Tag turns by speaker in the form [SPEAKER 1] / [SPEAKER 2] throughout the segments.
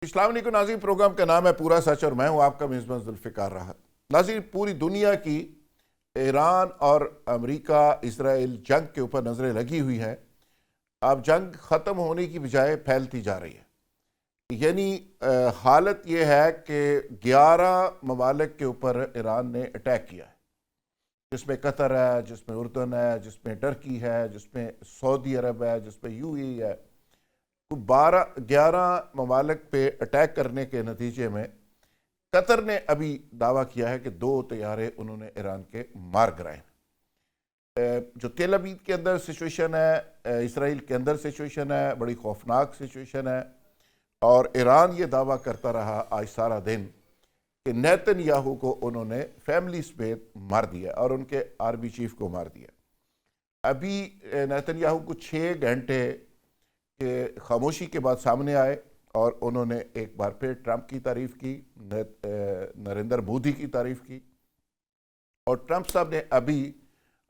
[SPEAKER 1] السلام علیکم ناظرین، پروگرام کا نام ہے پورا سچ اور میں ہوں آپ کا میزبان ذوالفقار راحت۔ ناظرین، پوری دنیا کی ایران اور امریکہ اسرائیل جنگ کے اوپر نظریں لگی ہوئی ہیں۔ اب جنگ ختم ہونے کی بجائے پھیلتی جا رہی ہے، یعنی حالت یہ ہے کہ 11 ممالک کے اوپر ایران نے اٹیک کیا ہے، جس میں قطر ہے، جس میں اردن ہے، جس میں ٹرکی ہے، جس میں سعودی عرب ہے، جس میں UAE ہے۔ 11 ممالک پہ اٹیک کرنے کے نتیجے میں قطر نے ابھی دعویٰ کیا ہے کہ 2 طیارے انہوں نے ایران کے مار گرائے ہیں۔ جو تل ابیب کے اندر سچویشن ہے، اسرائیل کے اندر سچویشن ہے، بڑی خوفناک سچویشن ہے، اور ایران یہ دعویٰ کرتا رہا آج سارا دن کہ نیتن یاہو کو انہوں نے فیملی سمیت مار دیا اور ان کے آرمی چیف کو مار دیا۔ ابھی نیتن یاہو کو 6 گھنٹے کہ خاموشی کے بعد سامنے آئے اور انہوں نے ایک بار پھر ٹرمپ کی تعریف کی، نریندر مودی کی تعریف کی، اور ٹرمپ صاحب نے ابھی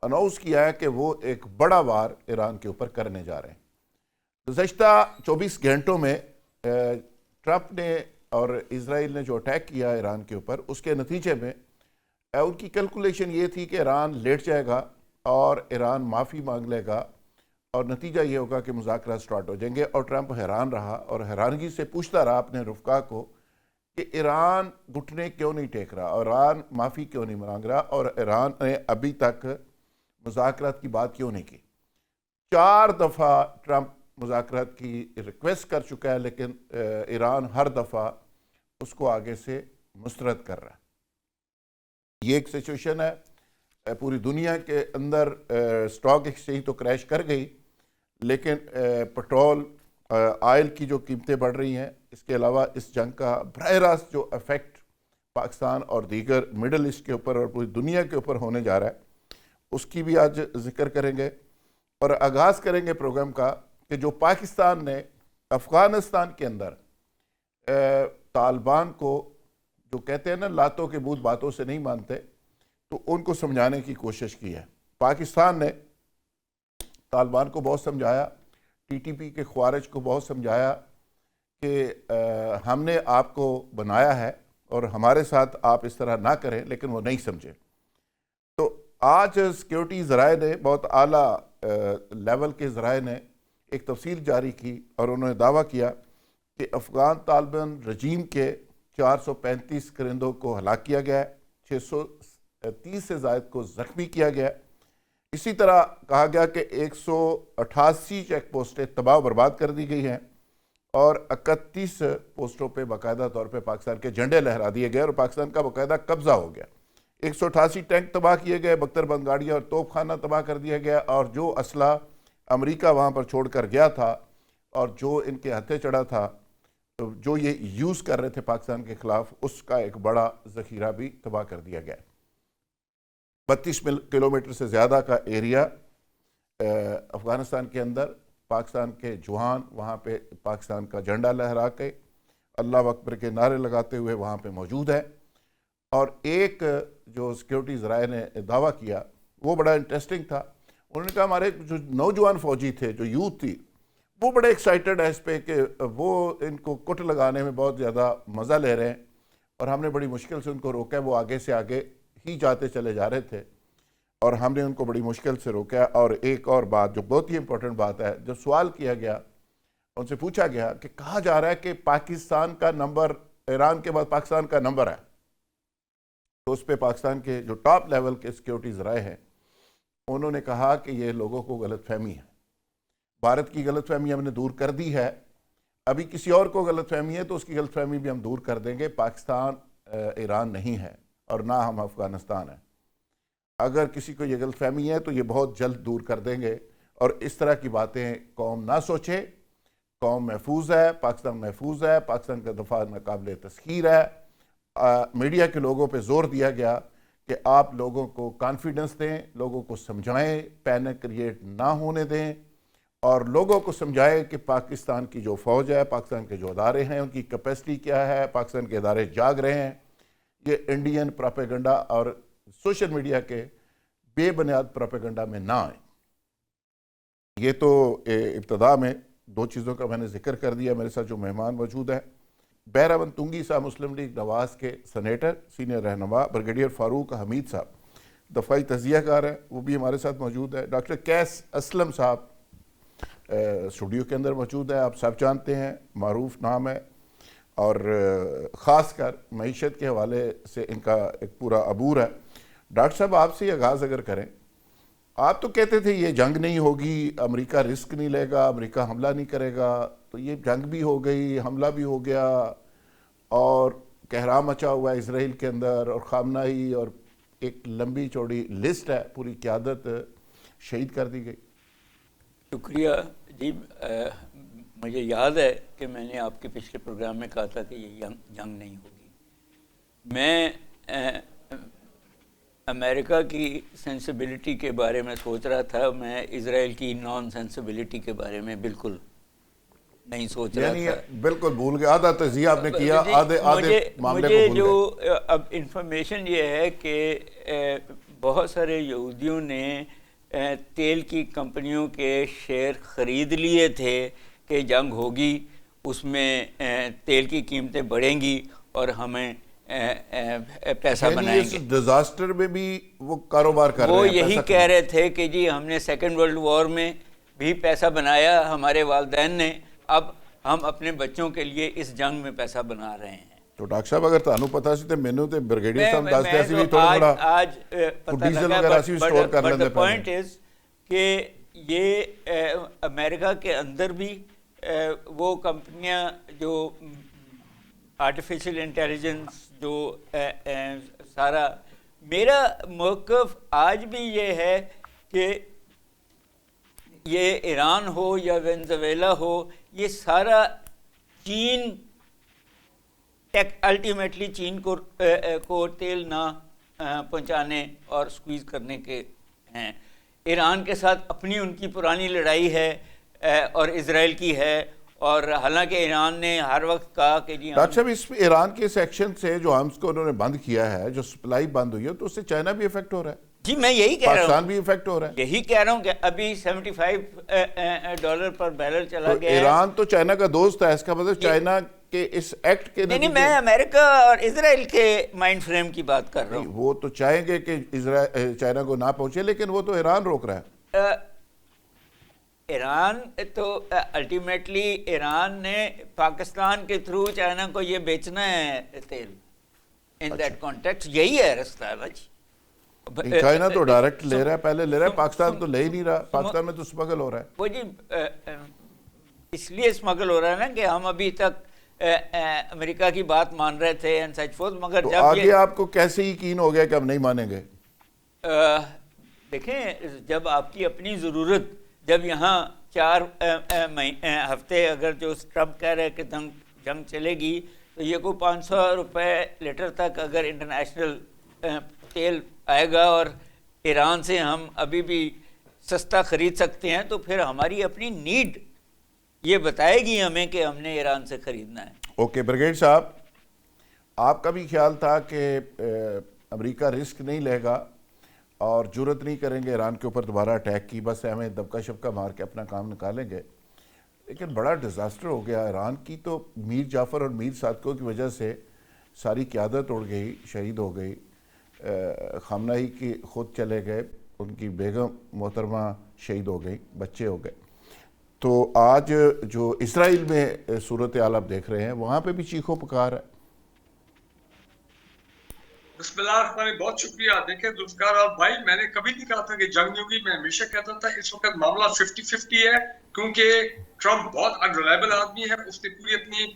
[SPEAKER 1] اناؤنس کیا ہے کہ وہ ایک بڑا وار ایران کے اوپر کرنے جا رہے ہیں۔ گزشتہ 24 گھنٹوں میں ٹرمپ نے اور اسرائیل نے جو اٹیک کیا ایران کے اوپر، اس کے نتیجے میں ان کی کیلکولیشن یہ تھی کہ ایران لیٹ جائے گا اور ایران معافی مانگ لے گا، اور نتیجہ یہ ہوگا کہ مذاکرات سٹارٹ ہو جائیں گے۔ اور ٹرمپ حیران رہا اور حیرانگی سے پوچھتا رہا اپنے رفقا کو کہ ایران گھٹنے کیوں نہیں ٹیک رہا، اور ایران معافی کیوں نہیں مانگ رہا، اور ایران نے ابھی تک مذاکرات کی بات کیوں نہیں کی۔ 4 دفعہ ٹرمپ مذاکرات کی ریکویسٹ کر چکا ہے، لیکن ایران ہر دفعہ اس کو آگے سے مسترد کر رہا ہے۔ یہ ایک سچویشن ہے۔ پوری دنیا کے اندر اسٹاک ایکسچینج تو کریش کر گئی، لیکن پٹرول آئل کی جو قیمتیں بڑھ رہی ہیں، اس کے علاوہ اس جنگ کا براہ راست جو افیکٹ پاکستان اور دیگر مڈل ایسٹ کے اوپر اور پوری دنیا کے اوپر ہونے جا رہا ہے، اس کی بھی آج ذکر کریں گے، اور آغاز کریں گے پروگرام کا کہ جو پاکستان نے افغانستان کے اندر طالبان کو، جو کہتے ہیں نا لاتوں کے بھوت باتوں سے نہیں مانتے، تو ان کو سمجھانے کی کوشش کی ہے۔ پاکستان نے طالبان کو بہت سمجھایا، TTP کے خوارج کو بہت سمجھایا کہ ہم نے آپ کو بنایا ہے اور ہمارے ساتھ آپ اس طرح نہ کریں، لیکن وہ نہیں سمجھے۔ تو آج سیکیورٹی ذرائع نے، بہت اعلیٰ لیول کے ذرائع نے ایک تفصیل جاری کی، اور انہوں نے دعویٰ کیا کہ افغان طالبان رجیم کے 435 کرندوں کو ہلاک کیا گیا ہے، 630 سے زائد کو زخمی کیا گیا ہے۔ اسی طرح کہا گیا کہ 188 چیک پوسٹیں تباہ و برباد کر دی گئی ہیں، اور 31 پوسٹوں پہ باقاعدہ طور پہ پاکستان کے جھنڈے لہرا دیے گئے اور پاکستان کا باقاعدہ قبضہ ہو گیا۔ 188 ٹینک تباہ کیے گئے، بختر بند گاڑیاں اور توپ خانہ تباہ کر دیا گیا، اور جو اسلحہ امریکہ وہاں پر چھوڑ کر گیا تھا اور جو ان کے ہتھے چڑھا تھا، جو یہ یوز کر رہے تھے پاکستان کے خلاف، اس کا ایک بڑا ذخیرہ بھی تباہ کر دیا گیا۔ 32 کلومیٹر سے زیادہ کا ایریا افغانستان کے اندر، پاکستان کے جوان وہاں پہ پاکستان کا جھنڈا لہرا کے اللہ اکبر کے نعرے لگاتے ہوئے وہاں پہ موجود ہے۔ اور ایک جو سیکیورٹی ذرائع نے دعویٰ کیا وہ بڑا انٹرسٹنگ تھا۔ انہوں نے کہا ہمارے جو نوجوان فوجی تھے، جو یوتھ تھی، وہ بڑے ایکسائٹڈ ہے اس پہ کہ وہ ان کو کٹ لگانے میں بہت زیادہ مزہ لے رہے ہیں، اور ہم نے بڑی مشکل سے ان کو روکا ہے۔ وہ آگے سے آگے ہی جاتے چلے جا رہے تھے اور ہم نے ان کو بڑی مشکل سے روکا۔ اور ایک اور بات جو بہت ہی امپورٹنٹ بات ہے، جب سوال کیا گیا، ان سے پوچھا گیا کہ کہا جا رہا ہے کہ پاکستان کا نمبر، ایران کے بعد پاکستان کا نمبر ہے، تو اس پہ پاکستان کے جو ٹاپ لیول کے سیکیورٹی ذرائع ہیں، انہوں نے کہا کہ یہ لوگوں کو غلط فہمی ہے، بھارت کی غلط فہمی ہم نے دور کر دی ہے، ابھی کسی اور کو غلط فہمی ہے تو اس کی غلط فہمی بھی ہم دور کر دیں گے۔ پاکستان ایران نہیں ہے اور نہ ہم افغانستان ہیں۔ اگر کسی کو یہ غلط فہمی ہے تو یہ بہت جلد دور کر دیں گے، اور اس طرح کی باتیں قوم نہ سوچے۔ قوم محفوظ ہے، پاکستان محفوظ ہے، پاکستان کا دفاع ناقابل تسخیر ہے۔ میڈیا کے لوگوں پہ زور دیا گیا کہ آپ لوگوں کو کانفیڈنس دیں، لوگوں کو سمجھائیں، پینک کریٹ نہ ہونے دیں، اور لوگوں کو سمجھائیں کہ پاکستان کی جو فوج ہے، پاکستان کے جو ادارے ہیں، ان کی کیپیسٹی کیا ہے، پاکستان کے ادارے جاگ رہے ہیں۔ یہ انڈین پروپیگنڈا اور سوشل میڈیا کے بے بنیاد پروپیگنڈا میں نہ آئیں۔ یہ تو ابتدا میں 2 چیزوں کا میں نے ذکر کر دیا۔ میرے ساتھ جو مہمان موجود ہیں، بہراون تنگی صاحب مسلم لیگ نواز کے سینیٹر سینئر رہنما، بریگیڈیئر فاروق حمید صاحب دفاعی تجزیہ کار ہیں، وہ بھی ہمارے ساتھ موجود ہے، ڈاکٹر قیس اسلم صاحب اسٹوڈیو کے اندر موجود ہے، آپ سب جانتے ہیں، معروف نام ہے، اور خاص کر معیشت کے حوالے سے ان کا ایک پورا عبور ہے۔ ڈاکٹر صاحب آپ سے یہ آغاز اگر کریں، آپ تو کہتے تھے یہ جنگ نہیں ہوگی، امریکہ رسک نہیں لے گا، امریکہ حملہ نہیں کرے گا، تو یہ جنگ بھی ہو گئی، حملہ بھی ہو گیا، اور کہرام مچا ہوا ہے اسرائیل کے اندر، اور خامنہی اور ایک لمبی چوڑی لسٹ ہے، پوری قیادت شہید کر دی گئی۔
[SPEAKER 2] شکریہ جی، مجھے یاد ہے کہ میں نے آپ کے پچھلے پروگرام میں کہا تھا کہ یہ جنگ نہیں ہوگی۔ میں امریکہ کی سینسیبلٹی کے بارے میں سوچ رہا تھا، میں اسرائیل کی نان سینسیبلٹی کے بارے میں بالکل نہیں سوچ رہا
[SPEAKER 1] یعنی
[SPEAKER 2] تھا،
[SPEAKER 1] بالکل بھول گئے، آدھا تجزیہ آپ نے کیا، آدھے معاملے
[SPEAKER 2] مجھے
[SPEAKER 1] کو بھول
[SPEAKER 2] جو
[SPEAKER 1] گئے۔
[SPEAKER 2] اب انفارمیشن یہ ہے کہ بہت سارے یہودیوں نے تیل کی کمپنیوں کے شیئر خرید لیے تھے کہ جنگ ہوگی، اس میں تیل کی قیمتیں بڑھیں گی اور ہمیں پیسہ بنائیں گے۔
[SPEAKER 1] اس ڈیزاسٹر میں بھی وہ کاروبار کر رہے ہیں،
[SPEAKER 2] وہ یہی کہہ رہے تھے کہ جی ہم نے سیکنڈ ورلڈ وار میں بھی پیسہ بنایا ہمارے والدین نے، اب ہم اپنے بچوں کے لیے اس جنگ میں پیسہ بنا رہے ہیں۔
[SPEAKER 1] تو ڈاکٹر صاحب اگر تانوں پتا سی تے مینوں تے بریگیڈیئر صاحب دستے اسی بھی
[SPEAKER 2] آج
[SPEAKER 1] تھوڑا
[SPEAKER 2] پتہ
[SPEAKER 1] ڈیزل
[SPEAKER 2] لگا،
[SPEAKER 1] وغیرہ اسی سٹور کر
[SPEAKER 2] بٹ
[SPEAKER 1] لیندے
[SPEAKER 2] دا
[SPEAKER 1] پے
[SPEAKER 2] پوائنٹ از کہ یہ امریکہ کے اندر بھی وہ کمپنیاں جو آرٹیفیشل انٹیلیجنس جو سارا، میرا موقف آج بھی یہ ہے کہ یہ ایران ہو یا وینزویلا ہو، یہ سارا چین الٹیمیٹلی چین کو تیل نہ پہنچانے اور سکویز کرنے کے ہیں۔ ایران کے ساتھ اپنی ان کی پرانی لڑائی ہے اور اسرائیل کی ہے، اور حالانکہ ایران نے ہر وقت کہا کہ جی
[SPEAKER 1] ڈاکٹر صاحب اس ایران کے سیکشن سے جو آرمز کو انہوں نے بند کیا ہے، جو سپلائی بند ہوئی ہے، تو اس سے چائنا بھی افیکٹ ہو رہا ہے،
[SPEAKER 2] جی میں یہی کہہ رہا ہوں،
[SPEAKER 1] پاکستان بھی افیکٹ ہو رہا ہے،
[SPEAKER 2] یہی کہہ رہا ہوں کہ ابھی $75 پر بیرل چلا گیا ہے۔
[SPEAKER 1] ایران تو چائنا کا دوست ہے، اس کا مطلب چائنا کے اس ایکٹ کے
[SPEAKER 2] نہیں، میں امریکہ اور اسرائیل کے مائنڈ فریم کی بات کر رہا ہوں۔
[SPEAKER 1] وہ تو چاہیں گے کہ چائنا کو نہ پہنچے، لیکن وہ تو ایران روک رہا ہے۔
[SPEAKER 2] ایران تو الٹیمیٹلی ایران نے پاکستان کے تھرو چائنا کو یہ بیچنا ہے تیل، ان دیٹ کانٹیکسٹ یہی ہے رستہ ہے بھائی۔
[SPEAKER 1] چائنا تو ڈائریکٹ لے رہا ہے، پہلے لے رہا ہے، پاکستان تو لے ہی نہیں رہا، پاکستان میں تو سمگل ہو رہا ہے۔
[SPEAKER 2] وہ جی اس لیے اسمگل ہو رہا ہے نا کہ ہم ابھی تک امریکہ کی بات مان رہے تھے اینڈ سچ فورتھ، مگر
[SPEAKER 1] تو
[SPEAKER 2] جب
[SPEAKER 1] آگے آپ کو کیسے یقین ہو گیا کہ ہم نہیں مانیں گے؟
[SPEAKER 2] دیکھیں، جب آپ کی اپنی ضرورت، جب یہاں 4 ہفتے اگر جو ٹرمپ کہہ رہے کہ جنگ چلے گی، تو یہ کوئی $500 لیٹر تک اگر انٹرنیشنل تیل آئے گا اور ایران سے ہم ابھی بھی سستا خرید سکتے ہیں، تو پھر ہماری اپنی نیڈ یہ بتائے گی ہمیں کہ ہم نے ایران سے خریدنا ہے۔
[SPEAKER 1] اوکے برگیڈ صاحب، آپ کا بھی خیال تھا کہ امریکہ رسک نہیں لے گا اور جرت نہیں کریں گے ایران کے اوپر دوبارہ اٹیک کی، بس ہمیں دبکا شبکا مار کے اپنا کام نکالیں گے، لیکن بڑا ڈیزاسٹر ہو گیا ایران کی، تو میر جعفر اور میر صادقوں کی وجہ سے ساری قیادت اڑ گئی، شہید ہو گئی، خامنہی کی خود چلے گئے، ان کی بیگم محترمہ شہید ہو گئی، بچے ہو گئے۔ تو آج جو اسرائیل میں صورتحال آپ دیکھ رہے ہیں، وہاں پہ بھی چیخو پکار ہے۔
[SPEAKER 3] بسم اللہ الرحمن الرحیم، بہت شکریہ۔ دیکھیں ذوالفقار آپ بھائی، میں نے کبھی نہیں کہا تھا کہ جنگ نہیں ہوگی، میں ہمیشہ کہتا تھا اس وقت معاملہ 50-50 ہے، کیونکہ ٹرمپ بہت انریلائبل آدمی ہے، اس نے پوری اپنی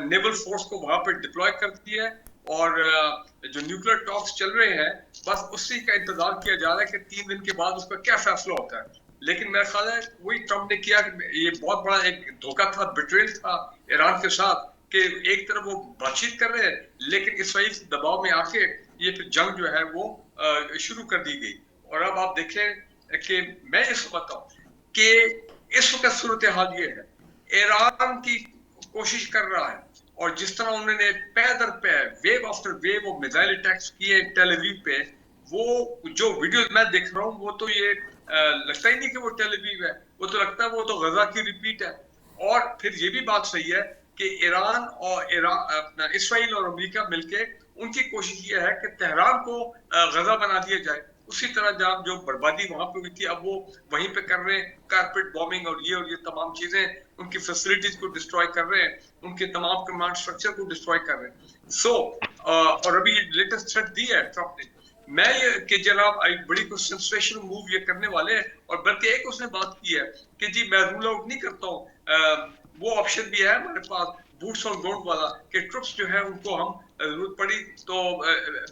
[SPEAKER 3] نیول فورس کو وہاں پہ ڈپلوائے کر دی ہے، اور جو نیوکلیر ٹاکس چل رہے ہیں بس اسی کا انتظار کیا جا رہا ہے کہ 3 دن کے بعد اس کا کیا فیصلہ ہوتا ہے۔ لیکن میرا خیال ہے وہی ٹرمپ نے کیا کہ یہ بہت بڑا ایک دھوکہ تھا، بیٹریل تھا ایران کے ساتھ، کہ ایک طرف وہ بات چیت کر رہے ہیں لیکن اسرائیل سے دباؤ میں آ کے یہ پھر جنگ جو ہے وہ شروع کر دی گئی۔ اور اب آپ دیکھیں کہ میں اس کو بتاؤں کہ اس وقت صورتحال یہ ہے، ایران کی کوشش کر رہا ہے، اور جس طرح انہوں نے پے در پے ویو آفٹر ویو وہ میزائل اٹیکس کیے ٹیل اویو پہ، وہ جو ویڈیوز میں دیکھ رہا ہوں وہ تو یہ لگتا ہی نہیں کہ وہ ٹیل اویو ہے، وہ تو لگتا ہے وہ تو غزہ کی ریپیٹ ہے۔ اور پھر یہ بھی بات صحیح ہے کہ ایران اور اپنا اسرائیل اور امریکہ مل کے ان کی کوشش یہ ہے کہ تہران کو غزہ بنا دیا جائے. اسی طرح جب جو بربادی وہاں پہ ہوئی تھی اب وہ وہیں پہ کر رہے ہیں, کارپیٹ بومنگ اور یہ تمام چیزیں, ان کی فیسلٹیز کو ڈسٹروائے کر رہے ہیں, ان کے تمام کمانڈ سٹرکچر کو ڈسٹروائے کر رہے ہیں. اور ابھی لیٹسٹ تھریٹ دی ہے ٹرمپ نے. میں یہ کہ جناب ایک بڑی کوئی سینسیشنل موو یہ کرنے والے ہیں, اور بلکہ ایک اس نے بات کی ہے کہ جی میں رول آؤٹ نہیں کرتا ہوں, وہ آپشن بھی ہے ہمارے پاس بوٹس آن گراؤنڈ والا کہ ٹرپس جو ہے ان کو ہم ضرورت پڑی تو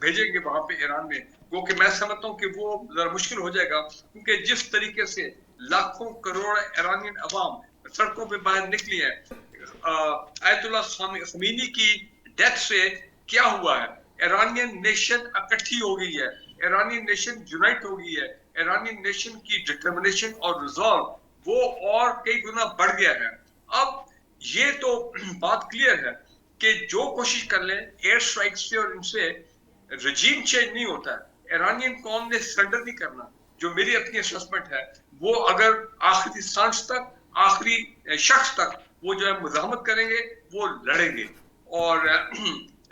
[SPEAKER 3] بھیجیں گے وہاں پہ ایران میں. وہ کہ میں سمجھتا ہوں کہ وہ ذرا مشکل ہو جائے گا, کیونکہ جس طریقے سے لاکھوں کروڑ ایرانین عوام سڑکوں پہ باہر نکلی ہے, آیت اللہ خمینی کی ڈیتھ سے کیا ہوا ہے, ایرانین نیشن اکٹھی ہو گئی ہے, ایرانین نیشن یونائٹ ہو گئی ہے, ایرانین نیشن کی ڈٹرمنیشن اور ریزالو وہ اور کئی گنا بڑھ گیا ہے. اب یہ تو بات کلیئر ہے کہ جو کوشش کر لیں ایئر سٹرائک سے اور ان سے رجیم چینج نہیں ہوتا ہے. ایرانین قوم نے سرنڈر نہیں کرنا, جو میری اپنی اسسمنٹ ہے وہ اگر آخری سانس تک, آخری شخص تک وہ جو ہے مزاحمت کریں گے, وہ لڑیں گے. اور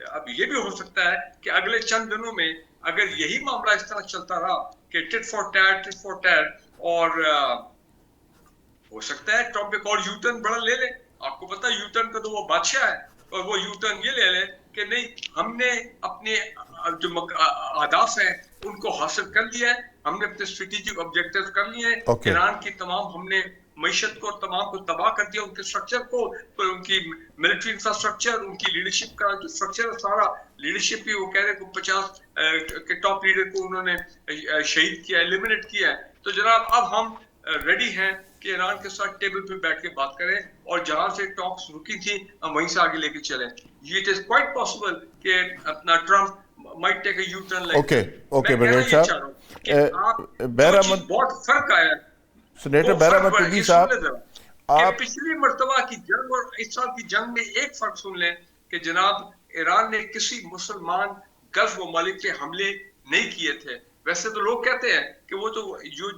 [SPEAKER 3] اب یہ بھی ہو سکتا ہے کہ اگلے چند دنوں میں اگر یہی معاملہ اس طرح چلتا رہا کہ ٹٹ فور ٹیٹ اور ہو سکتا ہے ٹرمپ ایک اور یو ٹرن بڑا لے لے. آپ کو پتا یو ٹرن کا تو وہ بادشاہ ہے, اور وہ یو ٹرن یہ لے لے کہ نہیں ہم نے اپنے جو اہداف ہیں ان کو حاصل کر لیا ہے, ہم نے اپنے اسٹریٹجک آبجیکٹیو کر لیے ہیں. ایران کی تمام ہم نے معیشت کو اور تمام کو تباہ کر دیا, ان کے اسٹرکچر کو, ان کی ملٹری انفراسٹرکچر, ان کی لیڈرشپ کا جو اسٹرکچر ہے سارا لیڈرشپ بھی وہ کہہ رہے ہیں 50 کے ٹاپ لیڈر کو انہوں نے شہید کیا, ایلیمنیٹ کیا ہے. تو جناب اب ہم ریڈی ہیں کہ ایران کے ساتھ ٹیبل پہ بیٹھ کے بات کریں, اور جہاں سے ٹاکس رکی تھی ہم وہیں سے آگے لے کے چلیں. اٹ از کوائٹ پاسبل کہ اپنا Trump might take a U-turn like that.
[SPEAKER 1] Okay brigade صاحب,
[SPEAKER 3] بہرحمد بہت فرق آیا
[SPEAKER 1] سینیٹر بہرحمد تنگی صاحب,
[SPEAKER 3] آپ پچھلی مرتبہ کی جنگ اور اس سال کی جنگ میں ایک فرق سن لیں کہ جناب ایران نے کسی مسلمان گلف ممالک پہ حملے نہیں کیے تھے. ویسے تو لوگ کہتے ہیں کہ وہ تو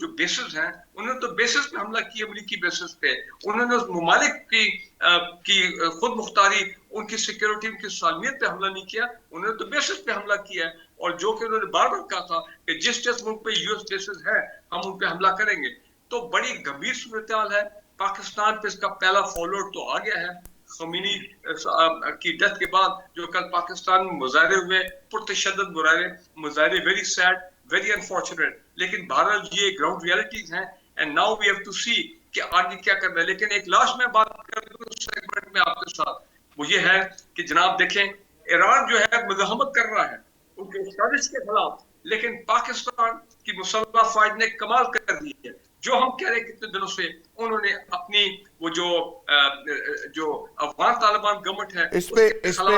[SPEAKER 3] جو بیسز ہیں انہوں نے تو بیسز پہ حملہ کیا, امریکی بیسز پہ. انہوں نے اس ممالک کی خود مختاری, ان کی سیکیورٹی, ان کی سالمیت پہ حملہ نہیں کیا, انہوں نے تو بیسز پہ حملہ کیا ہے. اور جو کہ انہوں نے بار بار کہا تھا کہ جس ملک پہ یو ایس بیسز ہے ہم ان پہ حملہ کریں گے. تو بڑی گمبھیر صورتحال ہے. پاکستان پہ اس کا پہلا فالو تو آ گیا ہے خمینی کی ڈیتھ کے بعد, جو کل پاکستان میں مظاہرے ہوئے, پرتشدد مظاہرے, ویری سیڈ, ویری انفارچونیٹ. لیکن بہرحال یہ گراؤنڈ ریالٹیز ہیں, and now we have to see کہ آگے کیا کرنا ہے. لیکن ایک لاسٹ میں بات کر دوں سیگمنٹ میں آپ کے ساتھ, وہ یہ ہے کہ جناب دیکھیں ایران جو ہے مزاحمت کر رہا ہے ان کے سازش کے خلاف, لیکن پاکستان کی مسلح فوج نے کمال کر دی ہے. جو ہم کہہ رہے ہیں کتنے دنوں سے, انہوں نے اپنی وہ جو افغان طالبان گورنمنٹ ہے
[SPEAKER 1] اس پہ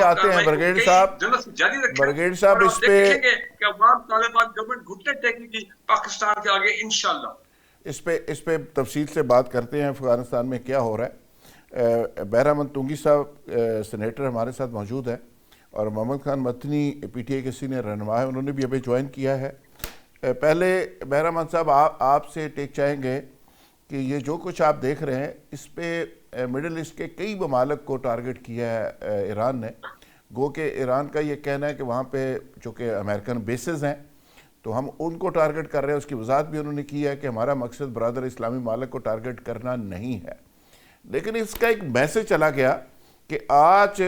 [SPEAKER 1] آتے ہیں بریگیڈ صاحب,
[SPEAKER 3] جاری رکھیں.
[SPEAKER 1] بریگیڈ صاحب اس پہ
[SPEAKER 3] دیکھیں گے کہ افغان طالبان گورنمنٹ گھٹنے ٹیکنے کی پاکستان کے آگے انشاءاللہ.
[SPEAKER 1] اس پہ تفصیل سے بات کرتے ہیں افغانستان میں کیا ہو رہا ہے. بہرحمد تنگی صاحب سینیٹر ہمارے ساتھ موجود ہیں, اور محمد خان مدنی پی ٹی اے کے سینئر رہنما ہے, انہوں نے بھی ابھی جوائن کیا ہے. پہلے بہرحمد صاحب آپ سے ٹیک چاہیں گے کہ یہ جو کچھ آپ دیکھ رہے ہیں اس پہ مڈل ایسٹ کے کئی ممالک کو ٹارگٹ کیا ہے ایران نے. گو کہ ایران کا یہ کہنا ہے کہ وہاں پہ چونکہ امریکن بیسز ہیں تو ہم ان کو ٹارگٹ کر رہے ہیں. اس کی وضاحت بھی انہوں نے کی ہے کہ ہمارا مقصد برادر اسلامی ممالک کو ٹارگٹ کرنا نہیں ہے. لیکن اس کا ایک میسج چلا گیا کہ آج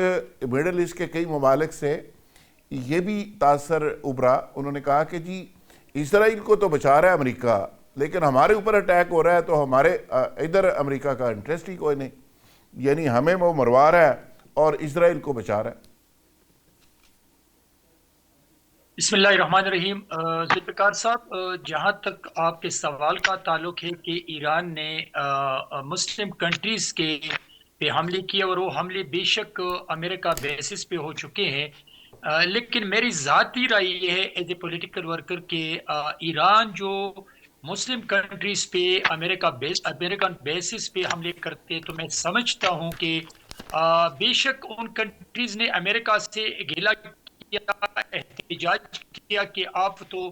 [SPEAKER 1] مڈل ایسٹ کے کئی ممالک سے یہ بھی تاثر ابھرا. انہوں نے کہا کہ جی اسرائیل کو تو بچا رہا ہے امریکہ, لیکن ہمارے اوپر اٹیک ہو رہا ہے تو ہمارے ادھر امریکہ کا انٹرسٹ ہی کوئی نہیں, یعنی ہمیں وہ مروا رہا ہے اور اسرائیل کو بچا رہا ہے.
[SPEAKER 4] بسم اللہ الرحمن الرحیم. ذوالفقار صاحب, جہاں تک آپ کے سوال کا تعلق ہے کہ ایران نے مسلم کنٹریز کے پہ حملے کیے, اور وہ حملے بے شک امریکہ بیسس پہ ہو چکے ہیں, لیکن میری ذاتی رائے یہ ہے ایز اے پولیٹیکل ورکر کہ ایران جو مسلم کنٹریز پہ امریکن بیسس پہ حملے کرتے, تو میں سمجھتا ہوں کہ بے شک ان کنٹریز نے امریکہ سے گھیلا کیا, احتجاج کیا کہ آپ تو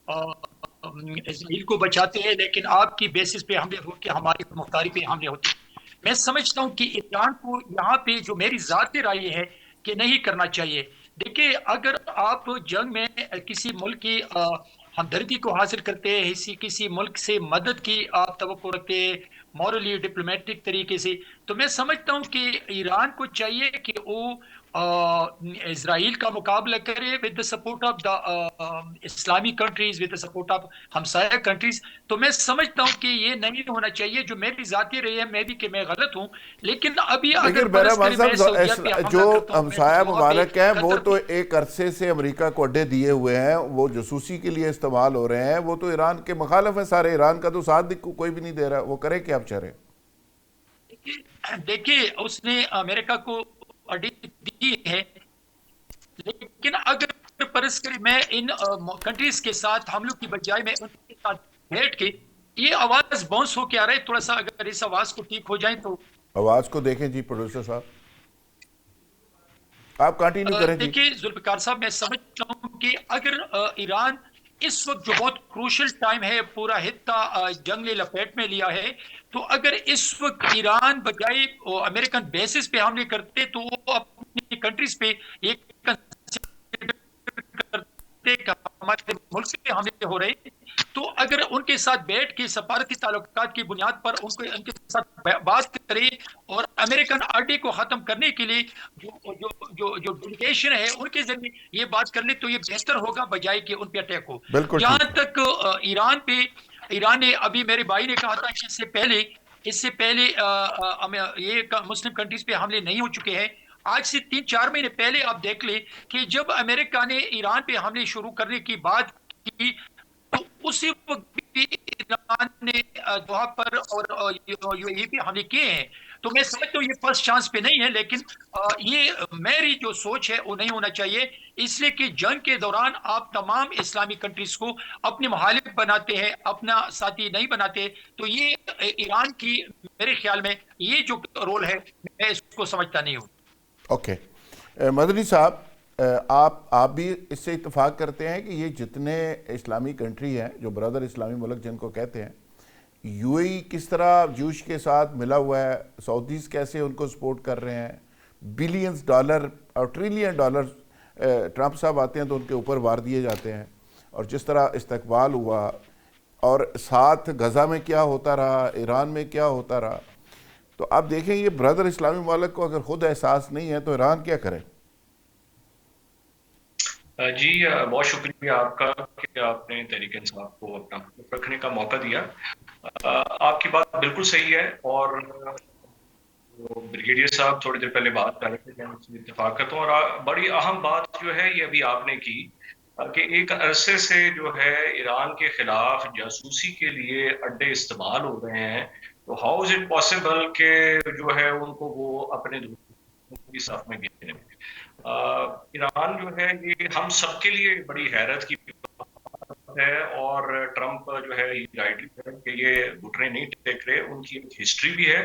[SPEAKER 4] اسرائیل کو بچاتے ہیں لیکن آپ کی بیسس پہ حملے ہو کے ہماری مختاری پہ حملے ہوتے ہیں. میں سمجھتا ہوں کہ ایران کو یہاں پہ جو میری ذاتی رائے ہے کہ نہیں کرنا چاہیے. دیکھیے اگر آپ جنگ میں کسی ملک کی ہمدردی کو حاصل کرتے ہیں, کسی ملک سے مدد کی آپ توقع رکھتے ہیں مورلی ڈپلومیٹک طریقے سے, تو میں سمجھتا ہوں کہ ایران کو چاہیے کہ وہ اسرائیل کا مقابلہ کرے with the support of the اسلامی countries, with the support of ہمسایہ کنٹریز. تو میں سمجھتا ہوں کہ یہ نہیں ہونا چاہیے. جو میری ذاتی رہی ہے میں بھی کہ میں غلط ہوں, لیکن ابھی اگر
[SPEAKER 1] لیکن میرا
[SPEAKER 4] فرض کریں میں سعودیہ پہ
[SPEAKER 1] مطلب جو
[SPEAKER 4] حملہ کرتا ہوں, میں
[SPEAKER 1] ہمسایہ
[SPEAKER 4] وہاں پہ
[SPEAKER 1] ممالک ہیں وہ
[SPEAKER 4] قطر
[SPEAKER 1] تو
[SPEAKER 4] پہ
[SPEAKER 1] ایک عرصے سے امریکہ کو اڈے دیے ہوئے ہیں, وہ جاسوسی کے لیے استعمال ہو رہے ہیں, وہ تو ایران کے مخالف ہیں سارے, ایران کا تو ساتھ کوئی بھی نہیں دے رہا, وہ کرے کیا بچارے.
[SPEAKER 4] دیکھیے اس نے امریکہ کو اڈی دی ہے, لیکن اگر فرض کریں میں ان کنٹریز کے ساتھ حملوں کی بجائے میں ان کے ساتھ بیٹھ کے, یہ آواز باؤنس ہو کے آ رہا ہے تھوڑا سا, اگر اس آواز کو ٹھیک ہو جائیں تو
[SPEAKER 1] آواز کو دیکھیں جی پروڈیوسر صاحب, آپ کنٹینیو کریں جی.
[SPEAKER 4] دیکھیے ذوالفقار صاحب میں سمجھتا ہوں کہ اگر ایران اس وقت جو بہت کروشل ٹائم ہے, پورا خطہ جنگ نے لپیٹ میں لیا ہے, تو اگر اس وقت ایران بجائے امریکن بیسس پہ حملے کرتے تو وہ اپنی کنٹریز پہ ایک ہمارے ملک سے حملے ہو رہے, تو اگر ان کے ساتھ بیٹھ کے سفارتی تعلقات کی بنیاد پر ان کے ساتھ بات کرے اور امریکن آرڈی کو ختم کرنے کے لیے جو ڈیلیگیشن ہے ان کے ذریعے یہ بات کر لے تو یہ بہتر ہوگا بجائے کہ ان پہ اٹیک ہو.
[SPEAKER 1] بالکل
[SPEAKER 4] جہاں
[SPEAKER 1] ٹھیک ہے.
[SPEAKER 4] تک ایران نے, ابھی میرے بھائی نے کہا تھا کہ اس سے پہلے یہ مسلم کنٹریز پہ حملے نہیں ہو چکے ہیں. آج سے 3-4 مہینے پہلے آپ دیکھ لیں کہ جب امریکہ نے ایران پہ حملے شروع کرنے کی بات کی تو اسی وقت بھی ایران نے دوحہ پر اور یو اے ای پہ حملے کیے ہیں. تو میں سمجھتا ہوں یہ فرسٹ چانس پہ نہیں ہے, لیکن یہ میری جو سوچ ہے وہ نہیں ہونا چاہیے, اس لیے کہ جنگ کے دوران آپ تمام اسلامی کنٹریز کو اپنے مخالف بناتے ہیں, اپنا ساتھی نہیں بناتے. تو یہ ایران کی میرے خیال میں یہ جو رول ہے میں اس کو سمجھتا نہیں ہوں.
[SPEAKER 1] اوکے مدنی صاحب, آپ بھی اس سے اتفاق کرتے ہیں کہ یہ جتنے اسلامی کنٹری ہیں جو برادر اسلامی ملک جن کو کہتے ہیں, یو اے ای کس طرح جوش کے ساتھ ملا ہوا ہے, سعودیز کیسے ان کو سپورٹ کر رہے ہیں, بلینز ڈالر اور ٹریلین ڈالر ٹرمپ صاحب آتے ہیں تو ان کے اوپر وار دیے جاتے ہیں, اور جس طرح استقبال ہوا, اور ساتھ غزہ میں کیا ہوتا رہا, ایران میں کیا ہوتا رہا. تو آپ دیکھیں یہ برادر اسلامی ممالک کو اگر خود احساس نہیں ہے تو ایران کیا کرے؟
[SPEAKER 5] جی بہت شکریہ آپ کا کہ آپ نے تحریک انصاف کو اپنا رکھنے کا موقع دیا. آپ کی بات بالکل صحیح ہے, اور بریگیڈیئر صاحب تھوڑی دیر پہلے بات کر رہے تھے, میں اس سے اتفاق کرتا ہوں. اور بڑی اہم بات جو ہے یہ ابھی آپ نے کی کہ ایک عرصے سے جو ہے ایران کے خلاف جاسوسی کے لیے اڈے استعمال ہو رہے ہیں, تو ہاؤ از اٹ پاسبل کہ جو ہے ان کو وہ اپنے دوسروں کی صف میں گھیریں. ایران جو ہے یہ ہم سب کے لیے بڑی حیرت کی بات ہے, اور ٹرمپ جو ہے کہ یہ گھٹنے نہیں ٹیک رہے, ان کی ایک ہسٹری بھی ہے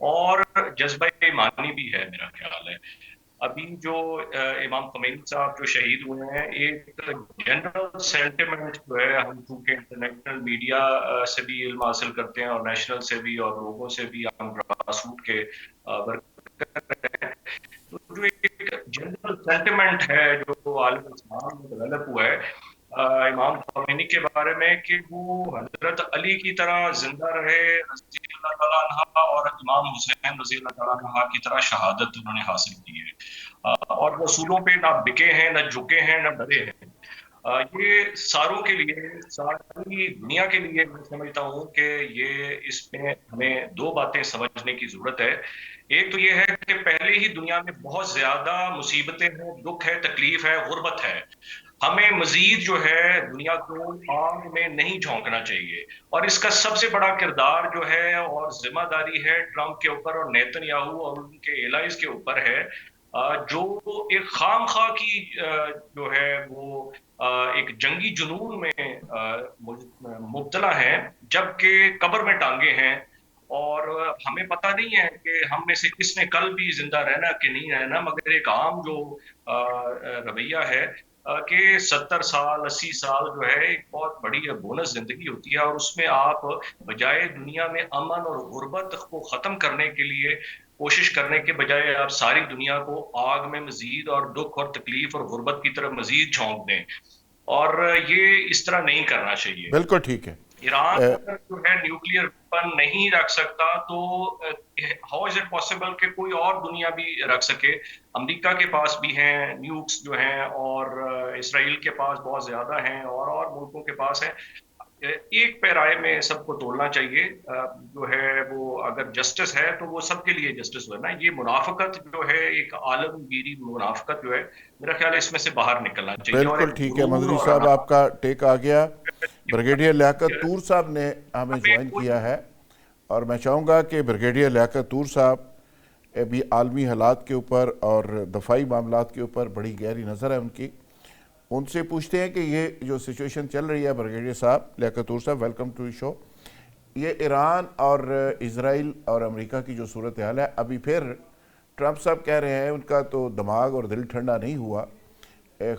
[SPEAKER 5] اور جذبہ ایمانی بھی ہے میرا خیال ہے. ابھی جو امام خمینی صاحب جو شہید ہوئے ہیں, ایک جنرل سینٹیمنٹ جو ہے, ہم چونکہ انٹرنیشنل میڈیا سے بھی علم حاصل کرتے ہیں اور نیشنل سے بھی اور لوگوں سے بھی ہم گراس روٹ کے ورکر ہیں, تو جو ایک جنرل سینٹیمنٹ ہے جو عالم اسلام میں ڈیولپ ہوا ہے امام خمینی کے بارے میں کہ وہ حضرت علی کی طرح زندہ رہے رضی اللہ تعالیٰ عنہ, اور امام حسین رضی اللہ تعالیٰ عنہ کی طرح شہادت انہوں نے حاصل کی ہے, اور رسولوں پہ نہ بکے ہیں, نہ جھکے ہیں, نہ ڈرے ہیں. یہ ساروں کے لیے, ساری دنیا کے لیے میں سمجھتا ہوں کہ یہ اس میں ہمیں دو باتیں سمجھنے کی ضرورت ہے. ایک تو یہ ہے کہ پہلے ہی دنیا میں بہت زیادہ مصیبتیں ہیں, دکھ ہے, تکلیف ہے, غربت ہے. ہمیں مزید جو ہے دنیا کو آگ میں نہیں جھونکنا چاہیے, اور اس کا سب سے بڑا کردار جو ہے اور ذمہ داری ہے ٹرمپ کے اوپر اور نیتن یاہو اور ان کے ایلائز کے اوپر ہے, جو ایک خام خواہ کی جو ہے وہ ایک جنگی جنون میں مبتلا ہیں, جبکہ قبر میں ٹانگے ہیں, اور ہمیں پتہ نہیں ہے کہ ہم میں سے کس نے کل بھی زندہ رہنا کہ نہیں رہنا. مگر ایک عام جو رویہ ہے کہ 70 سال 80 سال جو ہے ایک بہت بڑی بونس زندگی ہوتی ہے، اور اس میں آپ بجائے دنیا میں امن اور غربت کو ختم کرنے کے لیے کوشش کرنے کے بجائے آپ ساری دنیا کو آگ میں مزید اور دکھ اور تکلیف اور غربت کی طرف مزید جھونک دیں، اور یہ اس طرح نہیں کرنا چاہیے۔
[SPEAKER 1] بالکل ٹھیک ہے۔
[SPEAKER 5] ایران اگر جو ہے نیوکلیئر ویپن نہیں رکھ سکتا تو ہاؤ از اٹ پاسبل کہ کوئی اور دنیا بھی رکھ سکے؟ امریکہ کے پاس بھی ہیں نیوکس جو ہیں، اور اسرائیل کے پاس بہت زیادہ ہیں، اور ملکوں کے پاس ہیں۔ ایک پیرائے میں سب کو توڑنا چاہیے، جو ہے وہ اگر جسٹس ہے تو وہ سب کے لیے جسٹس ہونا۔ یہ منافقت جو ہے ایک عالمگیری منافقت جو ہے، میرا خیال ہے اس میں سے باہر نکلنا چاہیے۔ اور
[SPEAKER 1] بالکل ٹھیک ہے مدنی صاحب، آپ کا ٹیک آ گیا۔ بریگیڈیئر لیاقت طور صاحب نے ہمیں جوائن کیا ہے، اور میں چاہوں گا کہ بریگیڈیئر لیاقت طور صاحب بھی عالمی حالات کے اوپر اور دفاعی معاملات کے اوپر بڑی گہری نظر ہے ان سے پوچھتے ہیں کہ یہ جو سچویشن چل رہی ہے۔ بریگیڈیئر صاحب، لیاقت طور صاحب، ویلکم ٹو شو۔ یہ ایران اور اسرائیل اور امریکہ کی جو صورتحال ہے، ابھی پھر ٹرمپ صاحب کہہ رہے ہیں ان کا تو دماغ اور دل ٹھنڈا نہیں ہوا،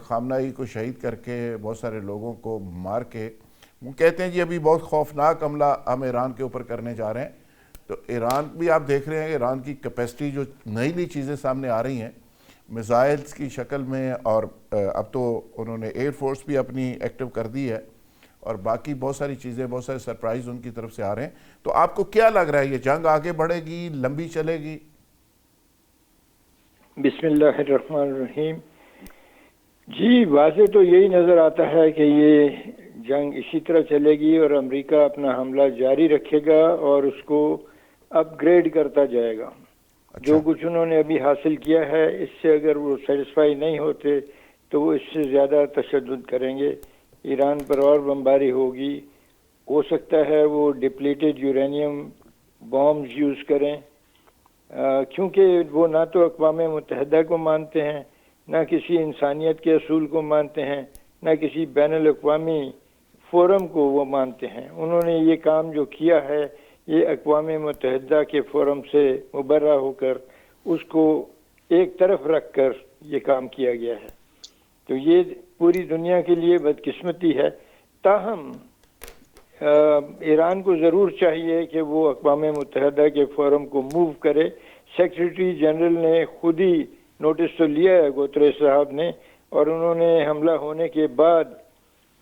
[SPEAKER 1] خامنہئی کو شہید کر کے بہت سارے لوگوں کو مار کے، وہ کہتے ہیں جی ابھی بہت خوفناک حملہ ہم ایران کے اوپر کرنے جا رہے ہیں۔ تو ایران بھی آپ دیکھ رہے ہیں، ایران کی کیپیسٹی جو نئی چیزیں سامنے آ رہی ہیں میزائلز کی شکل میں، اور اب تو انہوں نے ایئر فورس بھی اپنی ایکٹیو کر دی ہے، اور باقی بہت ساری چیزیں، بہت سارے سرپرائز ان کی طرف سے آ رہے ہیں۔ تو آپ کو کیا لگ رہا ہے، یہ جنگ آگے بڑھے گی، لمبی چلے گی؟
[SPEAKER 6] بسم اللہ الرحمن الرحیم۔ جی، واضح تو یہی نظر آتا ہے کہ یہ جنگ اسی طرح چلے گی، اور امریکہ اپنا حملہ جاری رکھے گا اور اس کو اپ گریڈ کرتا جائے گا۔ جو کچھ انہوں نے ابھی حاصل کیا ہے، اس سے اگر وہ سیٹسفائی نہیں ہوتے تو وہ اس سے زیادہ تشدد کریں گے، ایران پر اور بمباری ہوگی، ہو سکتا ہے وہ ڈپلیٹڈ یورینیم بامز یوز کریں، کیونکہ وہ نہ تو اقوام متحدہ کو مانتے ہیں، نہ کسی انسانیت کے اصول کو مانتے ہیں، نہ کسی بین الاقوامی فورم کو وہ مانتے ہیں۔ انہوں نے یہ کام جو کیا ہے، یہ اقوام متحدہ کے فورم سے مبرہ ہو کر اس کو ایک طرف رکھ کر یہ کام کیا گیا ہے۔ تو یہ پوری دنیا کے لیے بدقسمتی ہے۔ تاہم ایران کو ضرور چاہیے کہ وہ اقوام متحدہ کے فورم کو موو کرے۔ سیکریٹری جنرل نے خود ہی نوٹس تو لیا ہے گوتریس صاحب نے، اور انہوں نے حملہ ہونے کے بعد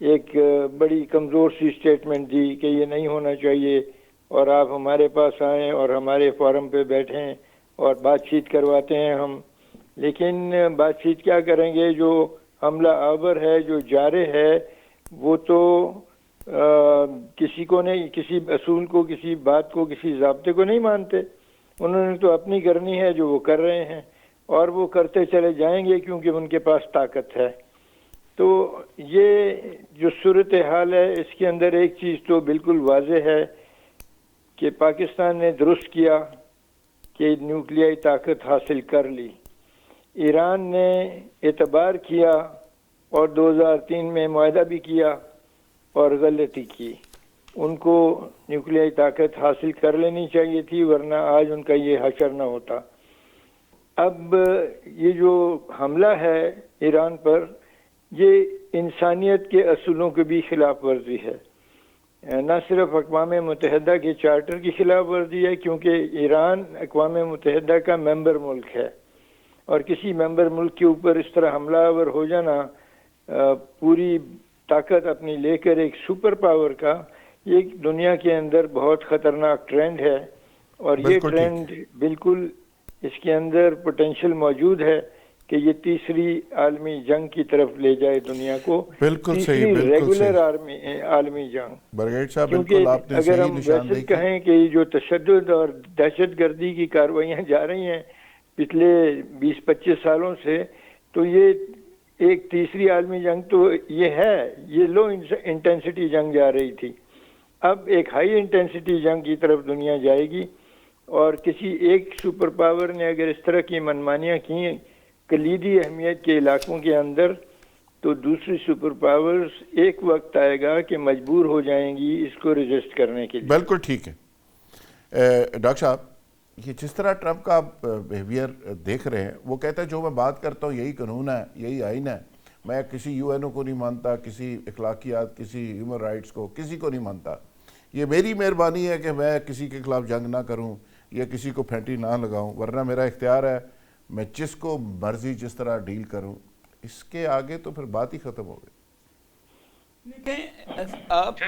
[SPEAKER 6] ایک بڑی کمزور سی سٹیٹمنٹ دی کہ یہ نہیں ہونا چاہیے، اور آپ ہمارے پاس آئیں اور ہمارے فورم پہ بیٹھیں اور بات چیت کرواتے ہیں ہم۔ لیکن بات چیت کیا کریں گے؟ جو حملہ آور ہے، جو جارح ہے، وہ تو کسی کو نہیں، کسی اصول کو، کسی بات کو، کسی ضابطے کو نہیں مانتے۔ انہوں نے تو اپنی کرنی ہے جو وہ کر رہے ہیں، اور وہ کرتے چلے جائیں گے کیونکہ ان کے پاس طاقت ہے۔ تو یہ جو صورتحال ہے، اس کے اندر ایک چیز تو بالکل واضح ہے کہ پاکستان نے درست کیا کہ نیوکلیائی طاقت حاصل کر لی۔ ایران نے اعتبار کیا اور 2003 میں معاہدہ بھی کیا اور غلطی کی۔ ان کو نیوکلیائی طاقت حاصل کر لینی چاہیے تھی، ورنہ آج ان کا یہ حشر نہ ہوتا۔ اب یہ جو حملہ ہے ایران پر، یہ انسانیت کے اصولوں کے بھی خلاف ورزی ہے۔ نہ صرف اقوام متحدہ کے چارٹر کی خلاف ورزی ہے، کیونکہ ایران اقوام متحدہ کا ممبر ملک ہے، اور کسی ممبر ملک کے اوپر اس طرح حملہ آور ہو جانا، پوری طاقت اپنی لے کر ایک سپر پاور کا، یہ دنیا کے اندر بہت خطرناک ٹرینڈ ہے، اور یہ ٹرینڈ بالکل اس کے اندر پوٹینشیل موجود ہے کہ یہ تیسری عالمی جنگ کی طرف لے جائے دنیا کو۔
[SPEAKER 1] بالکل صحیح، بالکل
[SPEAKER 6] ریگولر عالمی جنگ۔
[SPEAKER 1] برگیڈ صاحب، بالکل آپ نے
[SPEAKER 6] اگر
[SPEAKER 1] صحیح
[SPEAKER 6] ہم
[SPEAKER 1] نشاندہی
[SPEAKER 6] ویسے
[SPEAKER 1] کی۔
[SPEAKER 6] کہیں کہ یہ جو تشدد اور دہشت گردی کی کارروائیاں جا رہی ہیں پچھلے 20-25 سالوں سے، تو یہ ایک تیسری عالمی جنگ تو یہ ہے، یہ لو انٹینسٹی جنگ جا رہی تھی، اب ایک ہائی انٹینسٹی جنگ کی طرف دنیا جائے گی۔ اور کسی ایک سپر پاور نے اگر اس طرح کی منمانیاں کی کلیدی اہمیت کے علاقوں کے اندر، تو دوسری سپر پاورز ایک وقت آئے گا کہ مجبور ہو جائیں گی اس کو ریزسٹ کرنے کے لیے۔
[SPEAKER 1] بالکل ٹھیک ہے ڈاکٹر صاحب، یہ جس طرح ٹرمپ کا بیہیویئر دیکھ رہے ہیں، وہ کہتا ہے جو میں بات کرتا ہوں یہی قانون ہے، یہی آئین ہے، میں کسی یو این او کو نہیں مانتا, کسی اخلاقیات, کسی ہیومن رائٹس کو, کسی کو نہیں مانتا. یہ میری مہربانی ہے کہ میں کسی کے خلاف جنگ نہ کروں یا کسی کو پھینٹی نہ لگاؤں, ورنہ میرا اختیار ہے میں جس کو مرضی جس طرح ڈیل کروں. اس کے آگے تو پھر بات ہی ختم ہو گئی.
[SPEAKER 2] دیکھیں آپ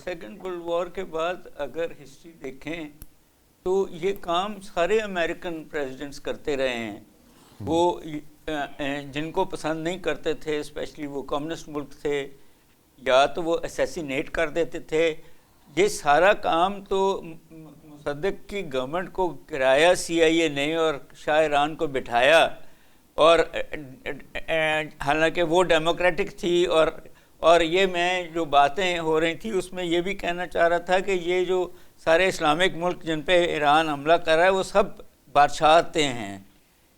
[SPEAKER 2] سیکنڈ ورلڈ وار کے بعد اگر ہسٹری دیکھیں تو یہ کام سارے امریکن پریزیڈنٹس کرتے رہے ہیں. وہ جن کو پسند نہیں کرتے تھے, اسپیشلی وہ کمیونسٹ ملک تھے, یا تو وہ اسیسینیٹ کر دیتے تھے. یہ سارا کام تو مصدق کی گورنمنٹ کو کرایا سی آئی اے نے اور شاہ ایران کو بٹھایا, اور حالانکہ وہ ڈیموکریٹک تھی. اور یہ میں جو باتیں ہو رہی تھی اس میں یہ بھی کہنا چاہ رہا تھا کہ یہ جو سارے اسلامک ملک جن پہ ایران حملہ کر رہا ہے وہ سب بادشاہتیں ہیں,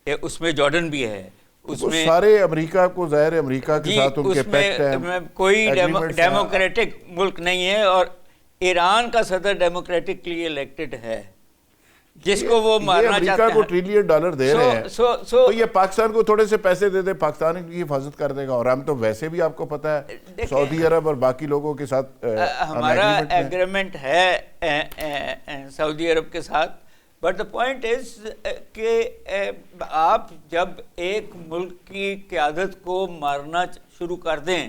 [SPEAKER 2] اس میں جارڈن بھی ہے, اس میں
[SPEAKER 1] سارے امریکہ کو ظاہر ہے امریکہ کے ساتھ ان کے پیکٹ ہیں,
[SPEAKER 2] کوئی ڈیموکریٹک ملک نہیں ہے. اور ایران کا صدر ڈیموکریٹکلی الیکٹڈ ہے جس کو وہ مارنا چاہتے ہیں.
[SPEAKER 1] امریکہ کو $1 ٹریلین دے رہے ہیں, تو یہ پاکستان کو تھوڑے سے پیسے دے دے, پاکستان کی حفاظت کر دے گا. اور ہم تو ویسے بھی آپ کو پتہ ہے سعودی عرب اور باقی لوگوں کے ساتھ
[SPEAKER 2] ہمارا ایگریمنٹ ہے سعودی عرب کے ساتھ. بٹ دا پوائنٹ از کہ آپ جب ایک ملک کی قیادت کو مارنا شروع کر دیں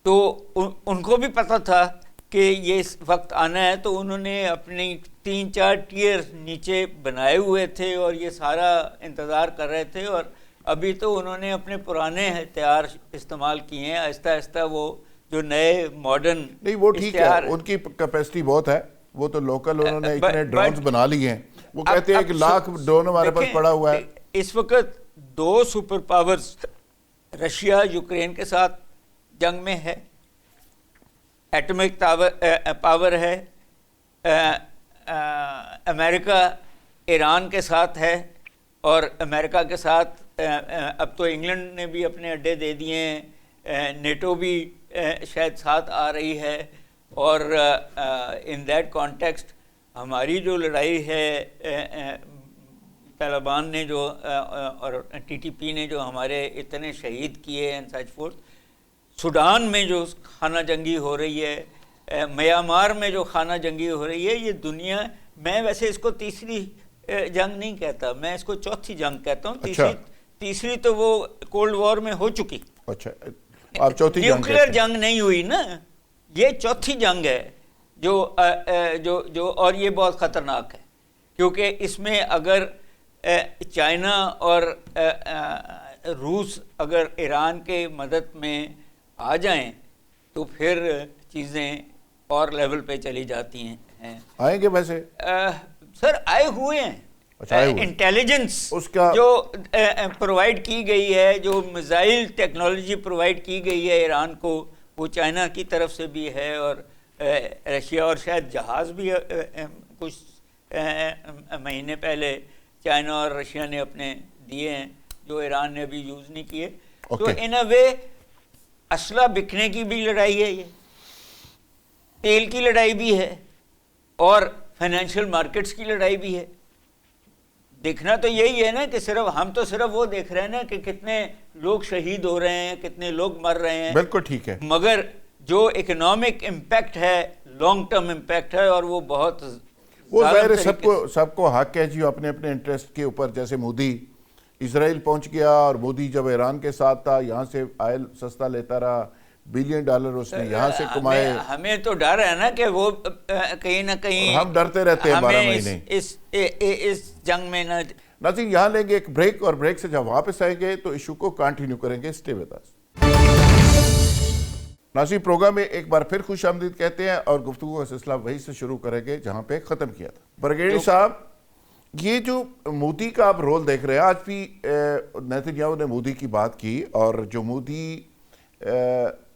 [SPEAKER 2] تو ان کو بھی پتہ تھا کہ یہ وقت آنا ہے, تو انہوں نے اپنی 3-4 ٹیئر نیچے بنائے ہوئے تھے اور یہ سارا انتظار کر رہے تھے. اور ابھی تو انہوں نے اپنے پرانے ہتھیار استعمال کیے ہیں. آہستہ آہستہ وہ جو نئے ماڈرن
[SPEAKER 1] نہیں, وہ ٹھیک ہے, ان کی کیپیسٹی بہت ہے, وہ تو لوکل انہوں نے اتنے ڈرونز بنا لیے ہیں. وہ کہتے ہیں 1 لاکھ ڈرون ہمارے پاس پڑا ہوا ہے.
[SPEAKER 2] اس وقت 2 سپر پاورز رشیا یوکرین کے ساتھ جنگ میں ہے, ایٹمک پاور ہے, امریکہ ایران کے ساتھ ہے, اور امریکہ کے ساتھ اب تو انگلینڈ نے بھی اپنے اڈے دے دیے ہیں, نیٹو بھی شاید ساتھ آ رہی ہے. اور ان دیٹ کانٹیکسٹ ہماری جو لڑائی ہے طالبان نے جو اور ٹی ٹی پی نے جو ہمارے اتنے شہید کیے اینڈ سچ فورتھ, سوڈان میں جو خانہ جنگی ہو رہی ہے, میانمار میں جو خانہ جنگی ہو رہی ہے, یہ دنیا, میں ویسے اس کو تیسری جنگ نہیں کہتا, میں اس کو چوتھی جنگ کہتا ہوں. تیسری تو وہ کولڈ وار میں ہو چکی.
[SPEAKER 1] اچھا, آپ چوتھی جنگ
[SPEAKER 2] نیوکلیئر جنگ نہیں ہوئی نا, یہ چوتھی جنگ ہے جو اور یہ بہت خطرناک ہے, کیونکہ اس میں اگر چائنا اور روس اگر ایران کے مدد میں آ جائیں تو پھر چیزیں اور لیول پہ چلی جاتی ہیں.
[SPEAKER 1] آئیں گے ویسے
[SPEAKER 2] سر, آئے ہوئے ہیں. انٹیلیجنس جو پرووائڈ کی گئی ہے, جو میزائل ٹیکنالوجی پرووائڈ کی گئی ہے ایران کو, وہ چائنا کی طرف سے بھی ہے, اور رشیا, اور شاید جہاز بھی کچھ مہینے پہلے چائنا اور رشیا نے اپنے دیے ہیں جو ایران نے ابھی یوز نہیں کیے. تو ان اے وے اسلحہ بکنے کی بھی لڑائی ہے, یہ تیل کی لڑائی بھی ہے, اور فائنینشیل مارکیٹس کی لڑائی بھی ہے. دیکھنا تو یہی ہے نا کہ ہم تو صرف وہ دیکھ رہے ہیں نا کہ کتنے لوگ شہید ہو رہے ہیں, کتنے لوگ مر رہے ہیں.
[SPEAKER 1] بالکل ٹھیک ہے,
[SPEAKER 2] مگر جو اکنامک امپیکٹ ہے, لانگ ٹرم امپیکٹ ہے, اور وہ بہت,
[SPEAKER 1] وہ ظاہر ہے سب کو حق ہے جی اپنے اپنے انٹرسٹ کے اوپر. جیسے مودی اسرائیل پہنچ گیا, اور مودی جب ایران کے ساتھ تھا یہاں سے آئل سستا لیتا رہا, $1 بلین اس نے یہاں سے کمائے.
[SPEAKER 2] ہمیں تو ڈر ہے نا کہ وہ کہیں نہ کہیں,
[SPEAKER 1] ہم ڈرتے رہتے ہیں 12 مہینے
[SPEAKER 2] اس جنگ میں.
[SPEAKER 1] ناظرین یہاں لیں گے ایک بریک, اور بریک سے جب واپس آئیں گے تو ایشو کو کنٹینیو کریں گے. Stay with us. ناظرین پروگرام میں ایک بار پھر خوش آمدید کہتے ہیں, اور گفتگو کا سلسلہ وہی سے شروع کریں گے جہاں پہ ختم کیا تھا. برگیڈی صاحب, یہ جو مودی کا آپ رول دیکھ رہے ہیں, آج بھی نیتن یاہو نے مودی کی بات کی, اور جو مودی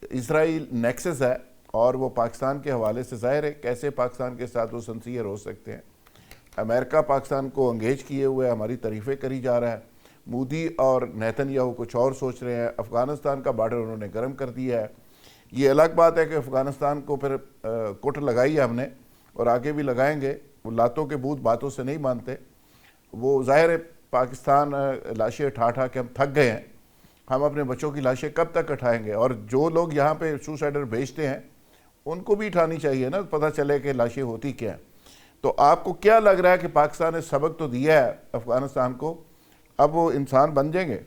[SPEAKER 1] اسرائیل نیکسس ہے, اور وہ پاکستان کے حوالے سے ظاہر ہے کیسے پاکستان کے ساتھ وہ سنسیئر ہو سکتے ہیں. امریکہ پاکستان کو انگیج کیے ہوئے ہماری تعریفیں کری جا رہا ہے. مودی اور نیتن یاہو کچھ اور سوچ رہے ہیں. افغانستان کا بارڈر انہوں نے گرم کر دیا ہے. یہ الگ بات ہے کہ افغانستان کو پھر کوٹ لگائی ہے ہم نے, اور آگے بھی لگائیں گے. وہ لاتوں کے بھوت باتوں سے نہیں مانتے. وہ ظاہر ہے پاکستان لاشیں ٹھا ٹھا کے ہم تھک گئے ہیں, ہم اپنے بچوں کی لاشیں کب تک اٹھائیں گے؟ اور جو لوگ یہاں پہ سوسائڈر بھیجتے ہیں ان کو بھی اٹھانی چاہیے نا، پتہ چلے کہ لاشیں ہوتی کیا ہیں۔ تو آپ کو کیا لگ رہا ہے کہ پاکستان نے سبق تو دیا ہے افغانستان کو، اب وہ انسان بن جائیں گے؟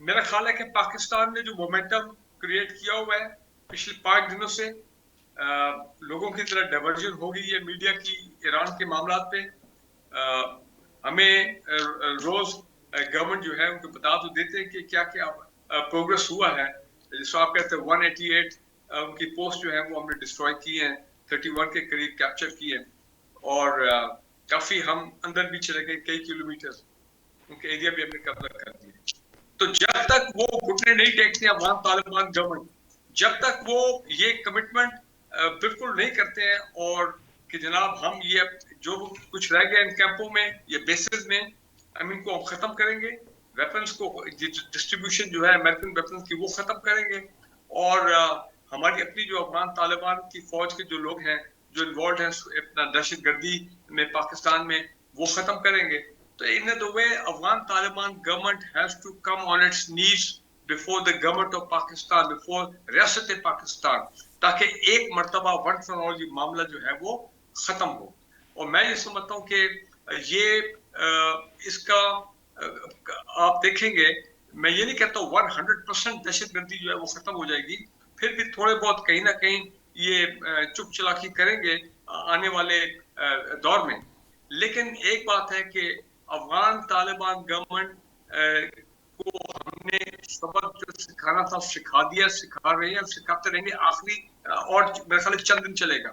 [SPEAKER 3] میرا خیال ہے کہ پاکستان نے جو مومنٹم کریٹ کیا ہوا ہے پچھلے 5 دنوں سے، لوگوں کی طرح ڈائیورژن ہو گئی ہے میڈیا کی ایران کے معاملات پہ۔ ہمیں روز گورنمنٹ جو ہے ان کو بتا تو دیتے ہیں کہ کیا کیا پروگرس ہوا ہے۔ جس کو آپ کہتے ہیں 188 ان کی پوسٹ جو ہے وہ ہم نے ڈسٹروائے کی ہیں، 31 کے قریب کیپچر کی ہیں، اور کافی ہم اندر بھی چلے گئے، کئی کلومیٹر ان کے ایریا بھی ہم نے قبضہ کر دیے۔ تو جب تک وہ گھٹنے نہیں ٹیکتے ہیں افغان طالبان گورنمنٹ، جب تک وہ یہ کمٹمنٹ بالکل نہیں کرتے ہیں اور کہ جناب ہم یہ جو کچھ رہ گیا ان کیمپوں میں یا بیسز میں ہم ان کو ختم کریں گے، ویپنز کو ڈسٹریبیوشن جو ہے امریکن ویپنز کی وہ ختم کریں گے، اور ہماری اپنی جو افغان طالبان کی فوج کے جو لوگ ہیں جو انوالوڈ ہیں اپنا دہشت گردی میں پاکستان میں، وہ ختم کریں گے۔ تو in the way Afghan Taliban government has to come on its knees before the government of Pakistan, before ریاست پاکستان، تاکہ ایک مرتبہ ون فار آل یہ معاملہ جو ہے وہ ختم ہو۔ اور میں یہ سمجھتا ہوں کہ یہ اس کا آپ دیکھیں گے، میں یہ نہیں کہتا ہوں 100% دہشت گردی جو ہے وہ ختم ہو جائے گی، پھر بھی تھوڑے بہت کہیں نہ کہیں یہ چپ چلاکی کریں گے آنے والے دور میں۔ لیکن ایک بات ہے کہ افغان طالبان گورنمنٹ کو ہم نے سبق جو سکھانا تھا سکھا دیا، سکھا رہے ہیں، سکھاتے رہیں گے آخری، اور میرے خیال چند دن چلے گا۔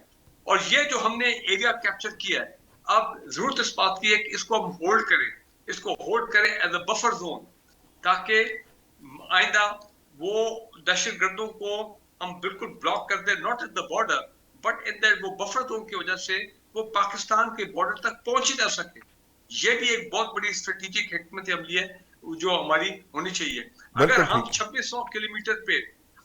[SPEAKER 3] اور یہ جو ہم نے ایریا کیپچر کیا ہے، اب ضرورت اس بات کی ہے کہ اس کو ہم ہولڈ کریں، اس کو ہولڈ کریں ایز اے بفر زون، تاکہ آئندہ وہ دہشت گردوں کو ہم بالکل بلاک کر دیں، not at the border but in that وہ بفر زون کی وجہ سے وہ پاکستان کے بارڈر تک پہنچ ہی نہ سکے۔ یہ بھی ایک بہت بڑی اسٹریٹجک حکمت عملی ہے جو ہماری ہونی چاہیے۔ اگر ہم 2600 کلومیٹر پہ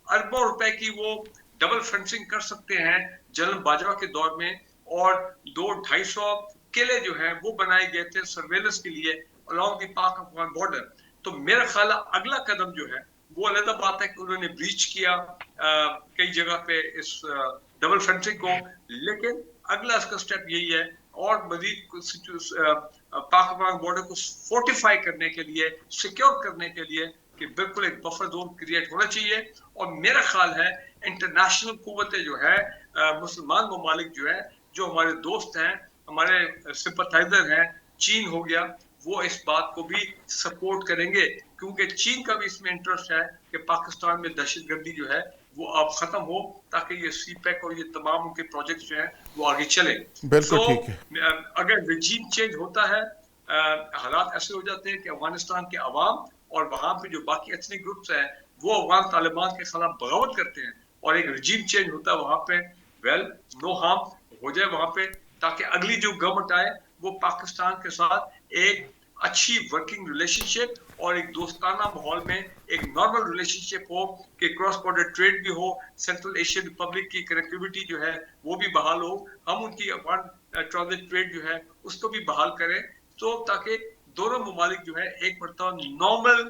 [SPEAKER 3] اربوں روپے کی وہ ڈبل فنسنگ کر سکتے ہیں جنرل باجوہ کے دور میں، اور 200-250 قلعے جو ہیں وہ بنائے گئے تھے سرویلنس کے لیے along دی پاک افغان بارڈر، تو میرا خیال اگلا قدم جو ہے وہ علیحدہ بات ہے کہ انہوں نے بریچ کیا کئی جگہ پہ اس ڈبل فنسنگ کو، لیکن اگلا اس کا سٹیپ یہی ہے، اور مزید پاک افغان بارڈر کو فورٹیفائی کرنے کے لیے، سیکیور کرنے کے لیے، کہ بالکل ایک بفر زون کریٹ ہونا چاہیے۔ اور میرا خیال ہے انٹرنیشنل قوتیں جو ہے، مسلمان ممالک جو ہے، جو ہمارے دوست ہیں، ہمارے سمپتھائزر ہیں، چین ہو گیا، وہ اس بات کو بھی سپورٹ کریں گے، کیونکہ چین کا بھی اس میں انٹرسٹ ہے کہ پاکستان میں دہشت گردی جو ہے وہ اب ختم ہو، تاکہ یہ سی پیک اور یہ تمام ان کے پروجیکٹس جو ہیں وہ آگے چلیں۔
[SPEAKER 1] بالکل ٹھیک ہے۔
[SPEAKER 3] اگر رجیم چینج ہوتا ہے، حالات ایسے ہو جاتے ہیں کہ افغانستان کے عوام اور وہاں پہ جو باقی ایتھنک گروپس ہیں وہ افغان طالبان کے خلاف بغاوت کرتے ہیں، اور ایک رجیم چینج ہوتا ہے وہاں پہ، نو ہارم ہو جائے وہاں پہ، تاکہ اگلی جو گورنمنٹ آئے وہ پاکستان کے ساتھ ایک اچھی ورکنگ ریلیشن شپ اور ایک دوستانہ ماحول میں ایک نارمل ریلیشن شپ ہو، کہ کراس بارڈر ٹریڈ بھی ہو، سینٹرل ایشین ریپبلک کی کنیکٹیوٹی جو ہے وہ بھی بحال ہو، ہم ان کی افغان ٹرانزٹ ٹریڈ جو ہے اس کو بھی بحال کریں، تو تاکہ دونوں ممالک جو ہے ایک مرتبہ normal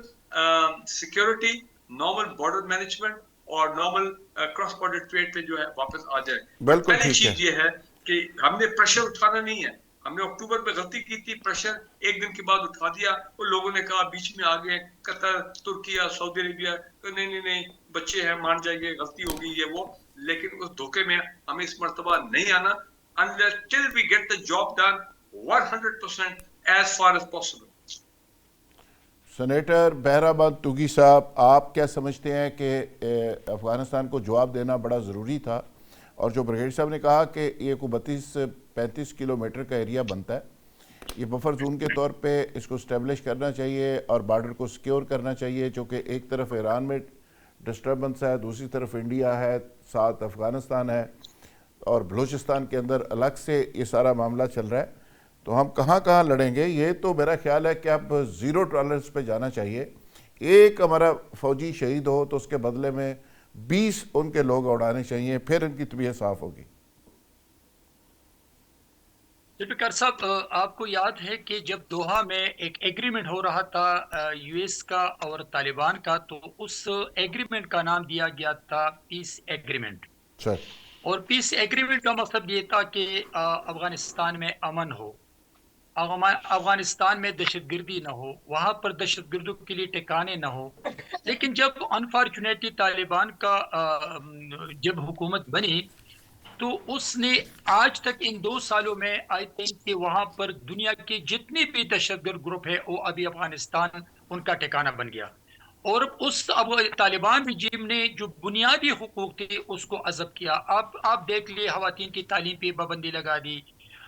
[SPEAKER 3] security, normal border management اور نارمل کراس بارڈر ٹریڈ پہ جو ہے واپس آ جائے۔ پہلی چیز یہ ہے کہ ہم نے پریشر اٹھانا نہیں ہے، ہم نے اکتوبر میں غلطی کی تھی، پریشر ایک دن کے بعد اٹھا دیا، اور لوگوں نے کہا بیچ میں آگے قطر، ترکیہ، سعودی عربیہ، نہیں بچے ہیں مان جائیں گے، غلطی ہو گئی ہے وہ، لیکن اس دھوکے میں ہمیں اس مرتبہ نہیں آنا until we get the job done 100% as far as possible۔
[SPEAKER 1] Senator بہرآباد توگی صاحب، آپ کیا سمجھتے ہیں کہ افغانستان کو جواب دینا بڑا ضروری تھا، اور جو بریگیڈ صاحب نے کہا کہ یہ کوئی 32-35 کلومیٹر کا ایریا بنتا ہے، یہ بفر زون کے طور پہ اس کو اسٹیبلش کرنا چاہیے اور بارڈر کو سیکیور کرنا چاہیے، چونکہ ایک طرف ایران میں ڈسٹربنس ہے، دوسری طرف انڈیا ہے، ساتھ افغانستان ہے، اور بلوچستان کے اندر الگ سے یہ سارا معاملہ چل رہا ہے، تو ہم کہاں لڑیں گے؟ یہ تو میرا خیال ہے کہ اب زیرو ٹالرنس پہ جانا چاہیے۔ ایک ہمارا فوجی شہید ہو تو اس کے بدلے میں 20 ان کے لوگ اڑانے چاہیے، پھر ان کی طبیعت صاف ہوگی۔
[SPEAKER 4] ذوالفقار صاحب آپ کو یاد ہے کہ جب دوحہ میں ایک ایگریمنٹ ہو رہا تھا یو ایس کا اور طالبان کا، تو اس ایگریمنٹ کا نام دیا گیا تھا پیس ایگریمنٹ. اور پیس ایگریمنٹ کا مطلب یہ تھا کہ افغانستان میں امن ہو، افغانستان میں دہشت گردی نہ ہو، وہاں پر دہشت گردوں کے لیے ٹھکانے نہ ہو. لیکن جب انفارچونیٹلی طالبان کا جب حکومت بنی تو اس نے آج تک ان 2 سالوں میں آئی تھنک کہ وہاں پر دنیا کے جتنے بھی دہشت گرد گروپ ہے وہ ابھی افغانستان ان کا ٹھکانہ بن گیا. اور اس طالبان رجیم نے جو بنیادی حقوق تھے اس کو عزب کیا. آپ دیکھ لیے، خواتین کی تعلیم پہ پابندی لگا دی،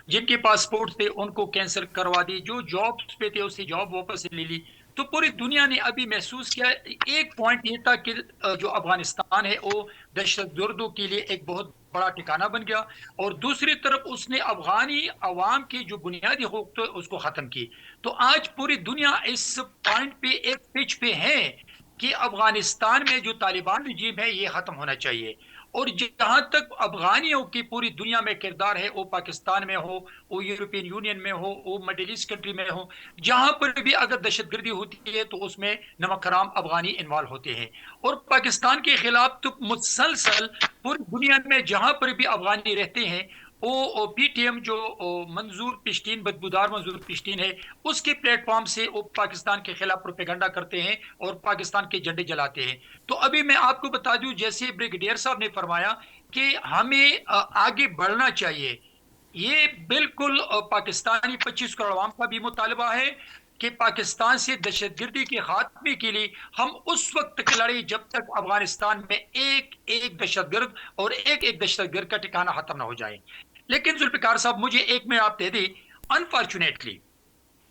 [SPEAKER 4] جن کے پاسپورٹ تھے ان کو کینسل کروا دی، جو جابس پہ تھے اس سے جاب واپس لے لی. تو پوری دنیا نے ابھی محسوس کیا. ایک پوائنٹ یہ تھا کہ جو افغانستان ہے وہ دہشت گردوں کے لیے ایک بہت بڑا ٹھکانہ بن گیا، اور دوسری طرف اس نے افغانی عوام کے جو بنیادی حقوق تھے اس کو ختم کی. تو آج پوری دنیا اس پوائنٹ پہ ایک پچ پہ ہے کہ افغانستان میں جو طالبان رجیم ہے یہ ختم ہونا چاہیے. اور جہاں تک افغانیوں کی پوری دنیا میں کردار ہے، وہ پاکستان میں ہو، وہ یورپین یونین میں ہو، وہ مڈل ایسٹ کنٹری میں ہو، جہاں پر بھی اگر دہشت گردی ہوتی ہے تو اس میں نمک حرام افغانی انوالو ہوتے ہیں. اور پاکستان کے خلاف تو مسلسل پوری دنیا میں جہاں پر بھی افغانی رہتے ہیں، وہ پی ٹی ایم جو منظور پشتین بدبودار منظور پشتین ہے، اس کے پلیٹ فارم سے وہ پاکستان کے خلاف پروپیگنڈا کرتے ہیں اور پاکستان کے جھنڈے جلاتے ہیں. تو ابھی میں آپ کو بتا دوں، جیسے بریگیڈیئر صاحب نے فرمایا کہ ہمیں آگے بڑھنا چاہیے، یہ بالکل پاکستانی 25 کروڑ عوام کا بھی مطالبہ ہے کہ پاکستان سے دہشت گردی کے خاتمے کے لیے ہم اس وقت تک لڑیں جب تک افغانستان میں ایک دہشت گرد اور ایک دہشت گرد کا ٹھکانہ ختم نہ ہو جائے. لیکن ذوالفقار صاحب مجھے ایک میں آپ دے دیں، انفارچونیٹلی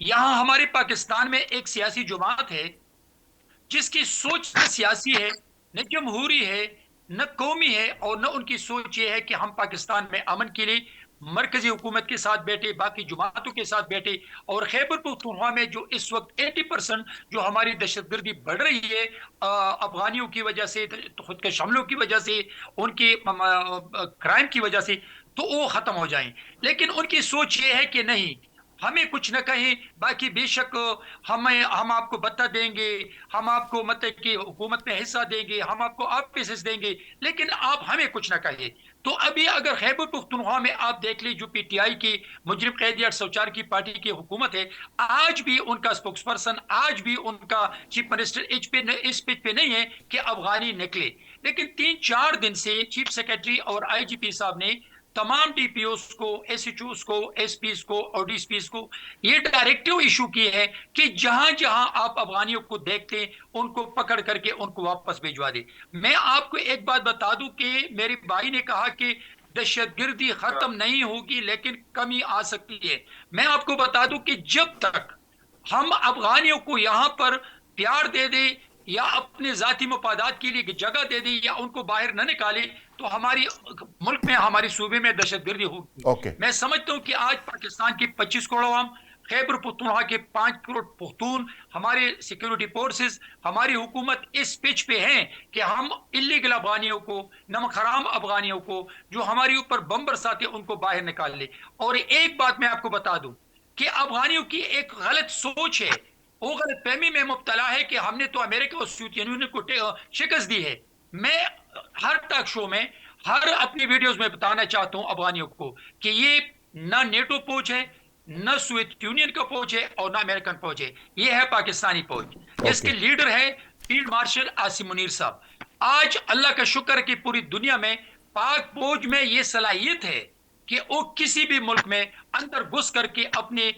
[SPEAKER 4] یہاں ہمارے پاکستان میں ایک سیاسی جماعت ہے جس کی سوچ نہ سیاسی ہے، نہ جمہوری ہے، نہ قومی ہے، اور نہ ان کی سوچ یہ ہے کہ ہم پاکستان میں امن کے لیے مرکزی حکومت کے ساتھ بیٹھے، باقی جماعتوں کے ساتھ بیٹھے. اور خیبر پختونخوا میں جو اس وقت 80% جو ہماری دہشت گردی بڑھ رہی ہے افغانیوں کی وجہ سے، خودکش حملوں کی وجہ سے، ان کے کرائم کی وجہ سے، تو وہ ختم ہو جائیں. لیکن ان کی سوچ یہ ہے کہ نہیں، ہمیں کچھ نہ کہیں، باقی بے شک ہم آپ کو بتا دیں گے، ہم آپ کو مطلب کہ حکومت میں حصہ دیں گے، ہم آپ کو آفیسز دیں گے، لیکن آپ ہمیں کچھ نہ کہیے. تو ابھی اگر خیبر پختونخوا میں آپ دیکھ لیں، جو پی ٹی آئی کی مجرم قیدی 804 کی پارٹی کی حکومت ہے، آج بھی ان کا سپوکس پرسن، آج بھی ان کا چیف منسٹر اس پیج پہ نہیں ہے کہ افغانی نکلے. لیکن 3-4 دن سے چیف سیکرٹری اور آئی جی پی صاحب نے تمام ڈی پی اوز کو، ایس ایچ اوز کو، ایس پیز کو اور ڈی ایس پیز کو یہ ڈائریکٹیو ایشو کی ہے کہ جہاں جہاں آپ افغانیوں کو دیکھتے ہیں ان کو پکڑ کر کے ان کو واپس بھیجوا دیں. میں آپ کو ایک بات بتا دوں کہ میرے بھائی نے کہا کہ دہشت گردی ختم نہیں ہوگی لیکن کمی آ سکتی ہے. میں آپ کو بتا دوں کہ جب تک ہم افغانیوں کو یہاں پر پیار دے دیں یا اپنے ذاتی مفادات کے لیے جگہ دے دیں یا ان کو باہر نہ نکالیں، تو ہماری ملک میں، ہمارے صوبے میں دہشت گردی ہوگی. میں سمجھتا ہوں کہ آج پاکستان کی 25 کروڑ عوام، خیبر پختونخوا کے 5 کروڑ پختون، ہمارے سیکیورٹی فورسز، ہماری حکومت اس پچ پہ ہیں کہ ہم اللیگل افغانیوں کو، نمک حرام افغانیوں کو جو ہمارے اوپر بم برساتے ان کو باہر نکال لے. اور ایک بات میں آپ کو بتا دوں کہ افغانیوں کی ایک غلط سوچ ہے، وہ غلط فہمی میں مبتلا ہے کہ ہم نے تو امریکہ اور سوویت یونین کو شکست دی ہے. میں ہر ٹاک شو میں، ہر اپنی ویڈیوز میں بتانا چاہتا ہوں افغانیوں کو کہ یہ نہ نیٹو فوج ہے، نہ سوویت یونین کا فوج ہے اور نہ امریکن فوج ہے، یہ ہے پاکستانی فوج جس کے لیڈر ہے فیلڈ مارشل عاصم منیر صاحب. آج اللہ کا شکر کہ پوری دنیا میں پاک فوج میں یہ صلاحیت ہے کہ وہ کسی بھی ملک میں اندر گھس کر کے اپنے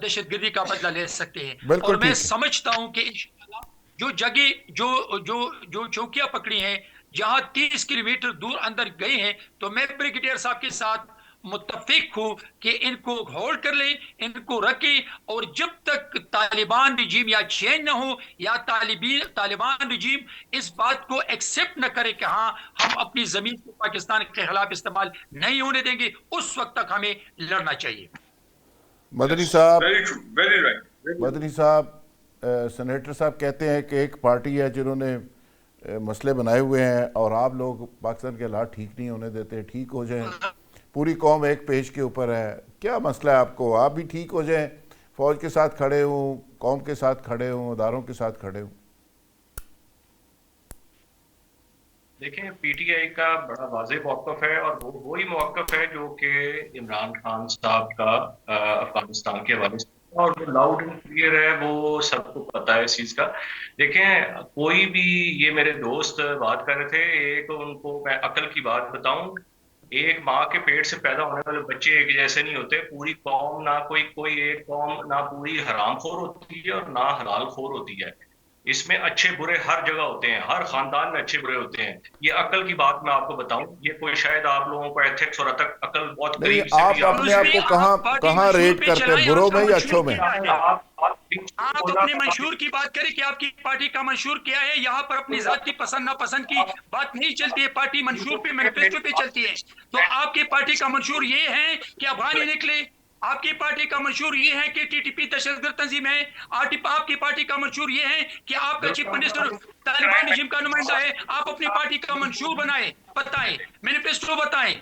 [SPEAKER 4] دہشت گردی کا بدلہ لے سکتے ہیں. اور میں سمجھتا ہوں کہ انشاءاللہ جو جگہ جو چوکیاں پکڑی ہیں، جہاں 30 کلومیٹر دور اندر گئے ہیں، تو میں بریگیڈیئر صاحب کے ساتھ متفق ہوں کہ ان کو ہولڈ کر لیں، ان کو رکھیں، اور جب تک طالبان رجیم یا چینج نہ ہو یا طالبان رجیم اس بات کو ایکسپٹ نہ کرے کہ ہاں ہم اپنی زمین کو پاکستان کے خلاف استعمال نہیں ہونے دیں گے، اس وقت تک ہمیں لڑنا چاہیے.
[SPEAKER 1] مدنی صاحب سینیٹر صاحب کہتے ہیں کہ ایک پارٹی ہے جنہوں نے مسئلے بنائے ہوئے ہیں اور آپ لوگ پاکستان کے حالات ٹھیک نہیں ہونے دیتے، ٹھیک ہو جائیں پوری قوم ایک پیج کے اوپر ہے. کیا مسئلہ ہے آپ کو؟ آپ بھی ٹھیک ہو جائیں, فوج کے ساتھ کھڑے ہوں, قوم کے ساتھ کھڑے ہوں, اداروں کے ساتھ کھڑے ہوں.
[SPEAKER 5] دیکھیں پی ٹی آئی کا بڑا واضح موقف ہے, اور وہ وہی موقف ہے جو کہ عمران خان صاحب کا افغانستان کے حوالے سے, اور وہ لاؤڈ اینڈ کلیئر ہے, وہ سب کو پتا ہے اس چیز کا. دیکھیں کوئی بھی, یہ میرے دوست بات کر رہے تھے, ایک ان کو میں عقل کی بات بتاؤں, ایک ماں کے پیٹ سے پیدا ہونے والے بچے ایک جیسے نہیں ہوتے. پوری قوم نہ کوئی ایک قوم نہ پوری حرام خور ہوتی ہے اور نہ حلال خور ہوتی ہے. اس میں اچھے برے ہر جگہ ہوتے ہیں, ہر خاندان میں اچھے برے ہوتے ہیں. یہ عقل کی بات میں آپ کو بتاؤں, یہ کوئی شاید آپ لوگوں کو ایتھکس اور عقل بہت قریب سے
[SPEAKER 1] آپ
[SPEAKER 5] بھی
[SPEAKER 1] اپنے آپ کو کہاں ریٹ کرتے ہیں, بروں میں یا اچھوں میں؟
[SPEAKER 4] آپ اپنے منشور کی بات کریں کہ آپ کی پارٹی کا منشور کیا ہے. یہاں پر اپنی ذاتی پسند ناپسند کی بات نہیں چلتی ہے, پارٹی منشور پہ مینیفیسٹو پہ چلتی ہے. تو آپ کی پارٹی کا منشور یہ ہے کہ افغانی نکلے, آپ کی پارٹی کا منشور یہ ہے کہ ٹی ٹی پی دہشت گرد تنظیم ہے, آپ کی پارٹی کا منشور یہ ہے کہ آپ کا چیف منسٹر طالبان رجیم کا نمائندہ ہے. آپ اپنی پارٹی کا منشور بنائیں, بتائیں, مینیفیسٹو بتائیں.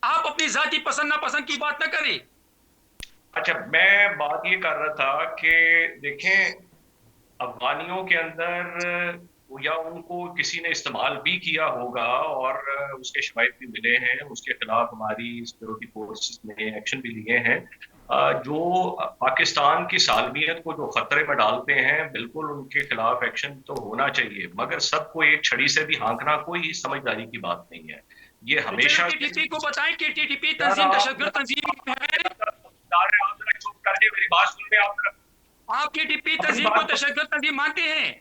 [SPEAKER 4] آپ اپنی ذاتی پسند ناپسند کی بات نہ کریں.
[SPEAKER 5] اچھا, میں بات یہ کر رہا تھا کہ دیکھیں افغانیوں کے اندر یا ان کو کسی نے استعمال بھی کیا ہوگا اور اس کے شواہد بھی ملے ہیں, اس کے خلاف ہماری سیکورٹی فورسز نے ایکشن بھی لیے ہیں, جو پاکستان کی سالمیت کو جو خطرے میں ڈالتے ہیں, بالکل ان کے خلاف ایکشن تو ہونا چاہیے, مگر سب کو ایک چھڑی سے بھی ہانکنا کوئی سمجھداری کی بات نہیں ہے. یہ ہمیشہ
[SPEAKER 4] ٹی ٹی پی کو بتائیں کہ ٹی ٹی پی تنظیم دہشت گرد تنظیم ہے.
[SPEAKER 5] میری بات سن میں
[SPEAKER 4] آپ کی ٹی پی تنظیم کو دہشت گرد تنظیم مانتے ہیں,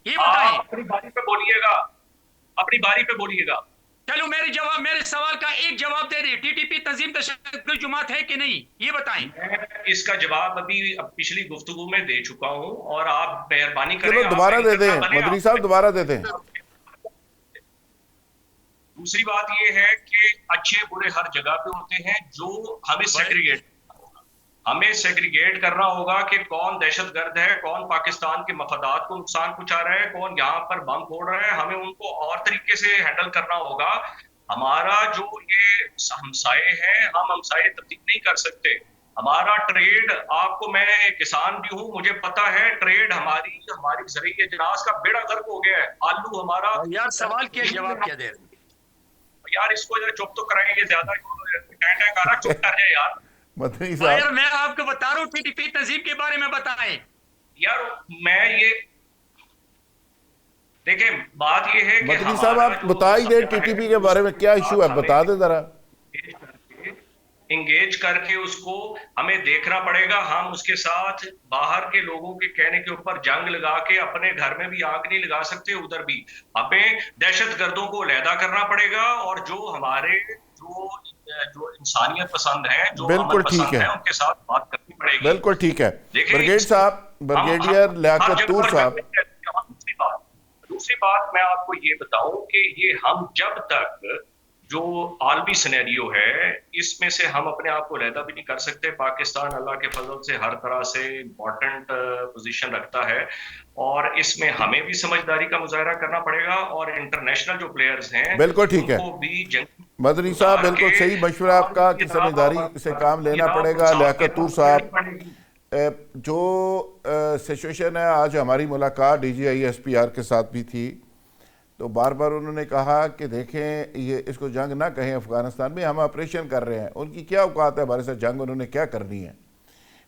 [SPEAKER 4] یہ بتائیں.
[SPEAKER 5] اپنی باری پہ بولیے گا, اپنی باری پہ بولیے گا.
[SPEAKER 4] چلو میرے سوال کا ایک جواب دے دیں, ٹی ٹی پی تنظیم دہشت گرد جماعت ہے کہ نہیں, یہ بتائیں.
[SPEAKER 5] میں اس کا جواب ابھی پچھلی گفتگو میں دے چکا ہوں, اور آپ مہربانی کریں
[SPEAKER 1] چلو دوبارہ دے دیں, مدنی صاحب دوبارہ دے دیں.
[SPEAKER 5] دوسری بات یہ ہے کہ اچھے برے ہر جگہ پہ ہوتے ہیں, جو ہمیں سیگریگیٹ کرنا ہوگا کہ کون دہشت گرد ہے, کون پاکستان کے مفادات کو نقصان پہنچا رہا ہے, کون یہاں پر بم پھوڑ رہا ہے. ہمیں ان کو اور طریقے سے ہینڈل کرنا ہوگا. ہمارا جو یہ ہمسائے ہیں, ہم ہمسائے تبدیل نہیں کر سکتے. ہمارا ٹریڈ, آپ کو, میں کسان بھی ہوں, مجھے پتا ہے ٹریڈ ہماری زرعی اجناس کا بیڑا غرق ہو گیا ہے. آلو ہمارا,
[SPEAKER 4] یار سوال کیا جواب کیا دے رہے ہیں
[SPEAKER 5] یار, اس کو چپ تو کرائیں گے, زیادہ چپ کر جائے یار.
[SPEAKER 1] مدنی صاحب
[SPEAKER 4] میں آپ کو بتا رہا ہوں ٹی ٹی پی تنظیم کے بارے میں بتائیں.
[SPEAKER 5] یار میں یہ دیکھیں, بات یہ ہے کہ
[SPEAKER 1] مدنی صاحب آپ بتا ہی دیں ٹی ٹی پی کے بارے میں کیا ایشو ہے, بتا دیں ذرا.
[SPEAKER 5] انگیج کر کے اس کو ہمیں دیکھنا پڑے گا. ہم اس کے ساتھ باہر کے لوگوں کے کہنے کے اوپر جنگ لگا کے اپنے گھر میں بھی آگ نہیں لگا سکتے. ادھر بھی ہمیں دہشت گردوں کو علیحدہ کرنا پڑے گا, اور جو ہمارے جو انسانیت پسند ہیں, جو
[SPEAKER 1] بالکل ٹھیک ہے,
[SPEAKER 5] ان کے ساتھ بات کرنی پڑے گی.
[SPEAKER 1] بالکل ٹھیک ہے. بریگیڈ صاحب, بریگیڈیئر لیاقت طور صاحب.
[SPEAKER 5] دوسری بات میں آپ کو یہ بتاؤں کہ یہ ہم جب تک جو عالمی سینیریو ہے, اس میں سے ہم اپنے آپ کو علیحدہ بھی نہیں کر سکتے. پاکستان اللہ کے فضل سے ہر طرح سے امپورٹنٹ پوزیشن رکھتا ہے, اور اس میں ہمیں بھی سمجھداری کا مظاہرہ کرنا پڑے گا, اور انٹرنیشنل جو پلیئرز ہیں
[SPEAKER 1] بالکل ٹھیک ہے مدنی صاحب, بالکل صحیح مشورہ آپ کا کہ سمجھداری سے کام لینا پڑے گا. لیاقت طور صاحب, جو سچویشن ہے, آج ہماری ملاقات D G I S P R کے ساتھ بھی تھی, تو بار بار انہوں نے کہا کہ دیکھیں یہ اس کو جنگ نہ کہیں, افغانستان میں ہم آپریشن کر رہے ہیں. ان کی کیا اوقات ہے ہمارے ساتھ جنگ, انہوں نے کیا کرنی ہے.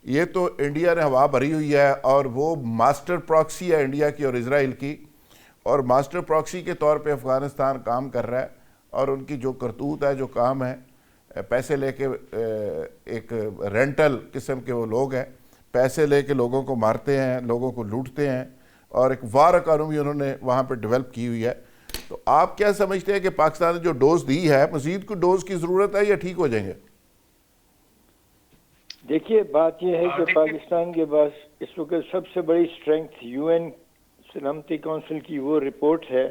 [SPEAKER 1] یہ تو انڈیا نے ہوا بھری ہوئی ہے, اور وہ ماسٹر پراکسی ہے انڈیا کی اور اسرائیل کی, اور ماسٹر پراکسی کے طور پہ افغانستان کام کر رہا ہے. اور ان کی جو کرتوت ہے, جو کام ہے, پیسے لے کے, ایک رینٹل قسم کے وہ لوگ ہیں, پیسے لے کے لوگوں کو مارتے ہیں, لوگوں کو لوٹتے ہیں, اور ایک وار اکانومی انہوں نے وہاں پہ ڈیولپ کی ہوئی ہے. تو آپ کیا سمجھتے ہیں کہ پاکستان نے جو ڈوز دی ہے, مزید کوئی ڈوز کی ضرورت ہے یا ٹھیک ہو جائیں گے؟
[SPEAKER 6] دیکھیے بات یہ ہے کہ پاکستان کے پاس اس وقت سب سے بڑی اسٹرینگتھ یو این سلامتی کونسل کی وہ رپورٹ ہے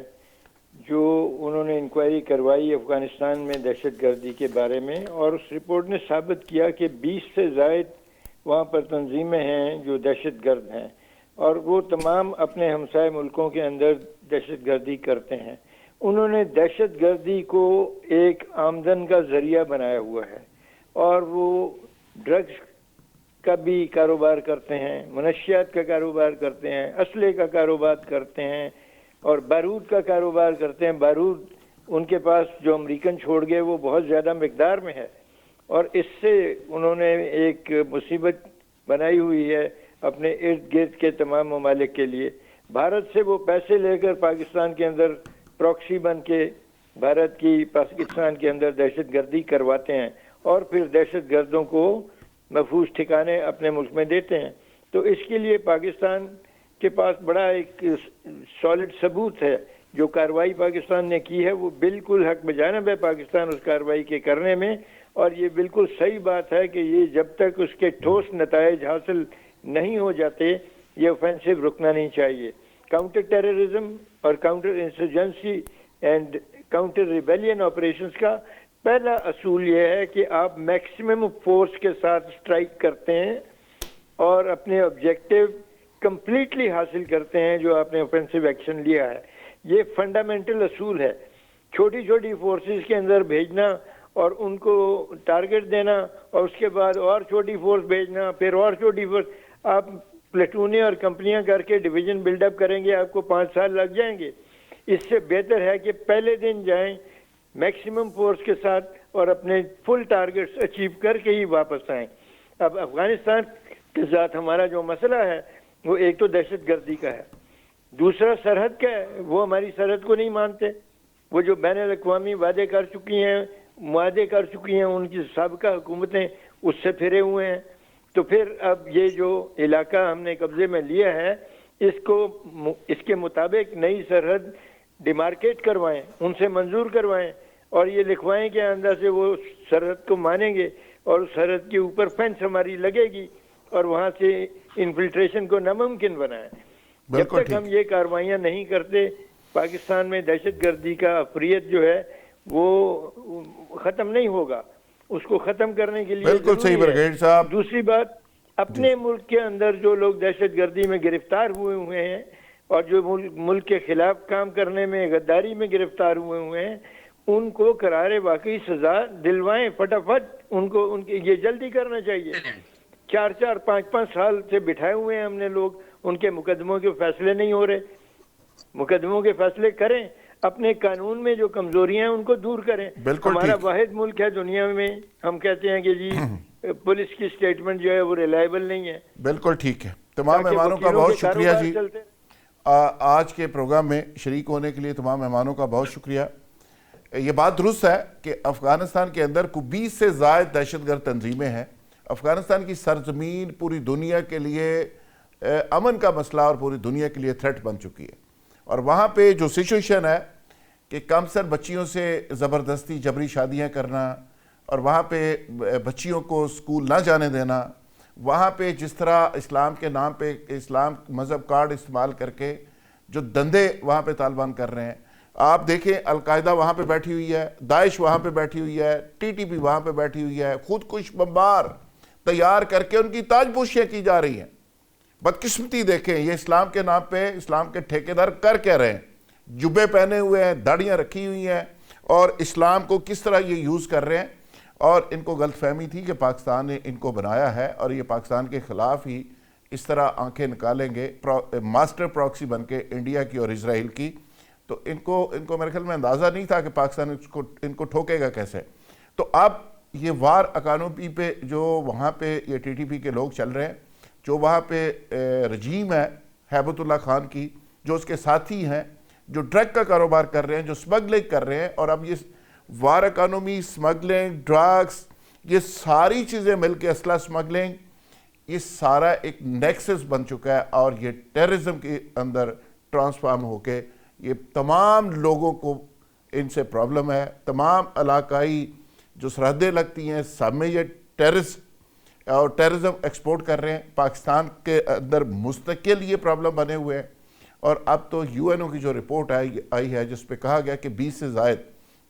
[SPEAKER 6] جو انہوں نے انکوائری کروائی افغانستان میں دہشت گردی کے بارے میں, اور اس رپورٹ نے ثابت کیا کہ 20 سے زائد وہاں پر تنظیمیں ہیں جو دہشت گرد ہیں, اور وہ تمام اپنے ہمسائے ملکوں کے اندر دہشت گردی کرتے ہیں. انہوں نے دہشت گردی کو ایک آمدن کا ذریعہ بنایا ہوا ہے، اور وہ ڈرگس کا بھی کاروبار کرتے ہیں، منشیات کا کاروبار کرتے ہیں، اسلحے کا کاروبار کرتے ہیں، اور بارود کا کاروبار کرتے ہیں۔ بارود ان کے پاس جو امریکن چھوڑ گئے وہ بہت زیادہ مقدار میں ہے، اور اس سے انہوں نے ایک مصیبت بنائی ہوئی ہے اپنے ارد گرد کے تمام ممالک کے لیے۔ بھارت سے وہ پیسے لے کر پاکستان کے اندر پراکسی بن کے بھارت کی پاکستان کے اندر دہشت گردی کرواتے ہیں، اور پھر دہشت گردوں کو محفوظ ٹھکانے اپنے ملک میں دیتے ہیں۔ تو اس کے لیے پاکستان کے پاس بڑا ایک سالڈ ثبوت ہے۔ جو کارروائی پاکستان نے کی ہے وہ بالکل حق بجانب ہے پاکستان اس کارروائی کے کرنے میں، اور یہ بالکل صحیح بات ہے کہ یہ جب تک اس کے ٹھوس نتائج حاصل نہیں ہو جاتے یہ اوفینسو رکنا نہیں چاہیے۔ کاؤنٹر ٹیررزم اور counter insurgency and counter rebellion operations کا پہلا اصول یہ ہے کہ آپ میکسیمم فورس کے ساتھ اسٹرائک کرتے ہیں اور اپنے آبجیکٹو کمپلیٹلی حاصل کرتے ہیں جو آپ نے اوفینسو ایکشن لیا ہے۔ یہ فنڈامنٹل اصول ہے۔ چھوٹی چھوٹی فورسز کے اندر بھیجنا اور ان کو ٹارگٹ دینا، اور اس کے بعد اور چھوٹی فورس بھیجنا، پھر اور چھوٹی فورس، آپ پلیٹونیں اور کمپنیاں کر کے ڈویژن بلڈ اپ کریں گے، آپ کو 5 سال لگ جائیں گے۔ اس سے بہتر ہے کہ پہلے دن جائیں میکسیمم فورس کے ساتھ اور اپنے فل ٹارگٹس اچیو کر کے ہی واپس آئیں۔ اب افغانستان کے ساتھ ہمارا جو مسئلہ ہے وہ ایک تو دہشت گردی کا ہے، دوسرا سرحد کا ہے۔ وہ ہماری سرحد کو نہیں مانتے، وہ جو بین الاقوامی وعدے کر چکی ہیں، معاہدے کر چکی ہیں، ان کی سابقہ حکومتیں اس سے پھرے ہوئے ہیں۔ تو پھر اب یہ جو علاقہ ہم نے قبضے میں لیا ہے اس کے مطابق نئی سرحد ڈیمارکیٹ کروائیں، ان سے منظور کروائیں، اور یہ لکھوائیں کہ اندر سے وہ سرحد کو مانیں گے، اور اس سرحد کے اوپر فینس ہماری لگے گی، اور وہاں سے انفلٹریشن کو ناممکن بنائیں۔ جب تک ہم یہ کاروائیاں نہیں کرتے پاکستان میں دہشت گردی کا افریت جو ہے وہ ختم نہیں ہوگا۔ اس کو ختم کرنے کے لیے
[SPEAKER 1] بالکل صحیح برگیڈ صاحب۔
[SPEAKER 6] دوسری بات، اپنے ملک کے اندر جو لوگ دہشت گردی میں گرفتار ہوئے ہیں اور جو ملک کے خلاف کام کرنے میں غداری میں گرفتار ہوئے ہیں، ان کو قرار واقعی سزا دلوائیں فٹافٹ۔ ان کی یہ جلدی کرنا چاہیے۔ 4 5 سال سے بٹھائے ہوئے ہیں ہم نے لوگ، ان کے مقدموں کے فیصلے نہیں ہو رہے۔ مقدموں کے فیصلے کریں، اپنے قانون میں جو کمزوریاں ہیں ان کو دور کریں۔ ہمارا واحد ملک ہے دنیا میں، ہم کہتے ہیں کہ جی پولیس کی سٹیٹمنٹ جو ہے وہ ریلائبل نہیں ہے۔
[SPEAKER 1] بالکل ٹھیک ہے۔ تمام مہمانوں کا بہت شکریہ جی، آج کے پروگرام میں شریک ہونے کے لیے تمام مہمانوں کا بہت شکریہ۔ یہ بات درست ہے کہ افغانستان کے اندر 20 سے زائد دہشت گرد تنظیمیں ہیں۔ افغانستان کی سرزمین پوری دنیا کے لیے امن کا مسئلہ اور پوری دنیا کے لیے تھریٹ بن چکی ہے، اور وہاں پہ جو سچویشن ہے کہ کم سن بچیوں سے زبردستی جبری شادیاں کرنا، اور وہاں پہ بچیوں کو سکول نہ جانے دینا، وہاں پہ جس طرح اسلام کے نام پہ اسلام مذہب کارڈ استعمال کر کے جو دندے وہاں پہ طالبان کر رہے ہیں، آپ دیکھیں القاعدہ وہاں پہ بیٹھی ہوئی ہے، داعش وہاں پہ بیٹھی ہوئی ہے، TTP وہاں پہ بیٹھی ہوئی ہے، خود کش بمبار تیار کر کے ان کی تاج پوشیاں کی جا رہی ہیں۔ بدقسمتی دیکھیں، یہ اسلام کے نام پہ اسلام کے ٹھیکیدار کر کیا رہے ہیں؟ جبے پہنے ہوئے ہیں، داڑیاں رکھی ہوئی ہیں، اور اسلام کو کس طرح یہ یوز کر رہے ہیں۔ اور ان کو غلط فہمی تھی کہ پاکستان نے ان کو بنایا ہے اور یہ پاکستان کے خلاف ہی اس طرح آنکھیں نکالیں گے ماسٹر پراکسی بن کے انڈیا کی اور اسرائیل کی۔ تو ان کو میرے خیال میں اندازہ نہیں تھا کہ پاکستان ان کو ٹھوکے گا کیسے۔ تو اب یہ وار اکانومی پہ جو وہاں پہ یہ TTP کے لوگ چل رہے ہیں، جو وہاں پہ رجیم ہے ہیبت اللہ خان کی، جو اس کے ساتھی ہیں، جو ڈرگ کا کاروبار کر رہے ہیں، جو سمگلنگ کر رہے ہیں، اور اب یہ وار اکانومی، سمگلنگ، ڈرگس، یہ ساری چیزیں مل کے اسلحہ سمگلنگ، یہ سارا ایک نیکسس بن چکا ہے، اور یہ ٹیررزم کے اندر ٹرانسفارم ہو کے یہ تمام لوگوں کو ان سے پرابلم ہے۔ تمام علاقائی جو سرحدیں لگتی ہیں سب میں یہ ٹیررزم ایکسپورٹ کر رہے ہیں۔ پاکستان کے اندر مستقل یہ پرابلم بنے ہوئے ہیں، اور اب تو UN کی جو رپورٹ آئی ہے جس پہ کہا گیا کہ 20 سے زائد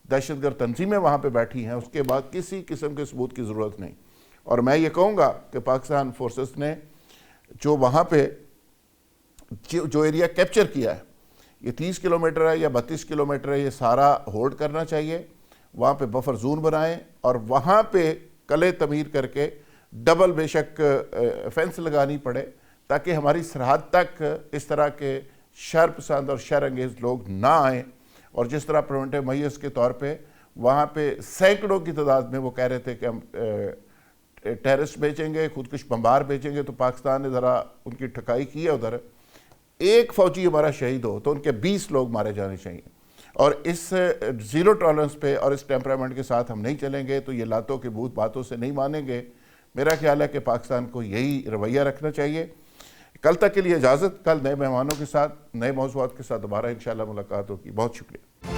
[SPEAKER 1] دہشت گرد تنظیمیں وہاں پہ بیٹھی ہیں، اس کے بعد کسی قسم کے ثبوت کی ضرورت نہیں۔ اور میں یہ کہوں گا کہ پاکستان فورسز نے جو وہاں پہ جو ایریا کیپچر کیا ہے، یہ 30 کلومیٹر ہے یا 32 کلومیٹر ہے، یہ سارا ہولڈ کرنا چاہیے، وہاں پہ بفر زون بنائیں اور وہاں پہ قلعے تعمیر کر کے ڈبل بے شک فینس لگانی پڑے تاکہ ہماری سرحد تک اس طرح کے شر پسند اور شر انگیز لوگ نہ آئیں. اور جس طرح پریونٹیو میئرز کے طور پہ وہاں پہ سینکڑوں کی تعداد میں وہ کہہ رہے تھے کہ ہم ٹیرسٹ بیچیں گے، خودکش بمبار بیچیں گے، تو پاکستان نے ذرا ان کی ٹھکائی کی ہے ادھر. ایک فوجی ہمارا شہید ہو تو ان کے 20 لوگ مارے جانے چاہیے. اور اس زیرو ٹالرنس پہ اور اس ٹیمپرامنٹ کے ساتھ ہم نہیں چلیں گے تو یہ لاتوں کے بھوت باتوں سے نہیں مانیں گے. میرا خیال ہے کہ پاکستان کو یہی رویہ رکھنا چاہیے. کل تک کے لیے اجازت، کل نئے مہمانوں کے ساتھ نئے موضوعات کے ساتھ دوبارہ انشاءاللہ ملاقات ہوگی. بہت شکریہ.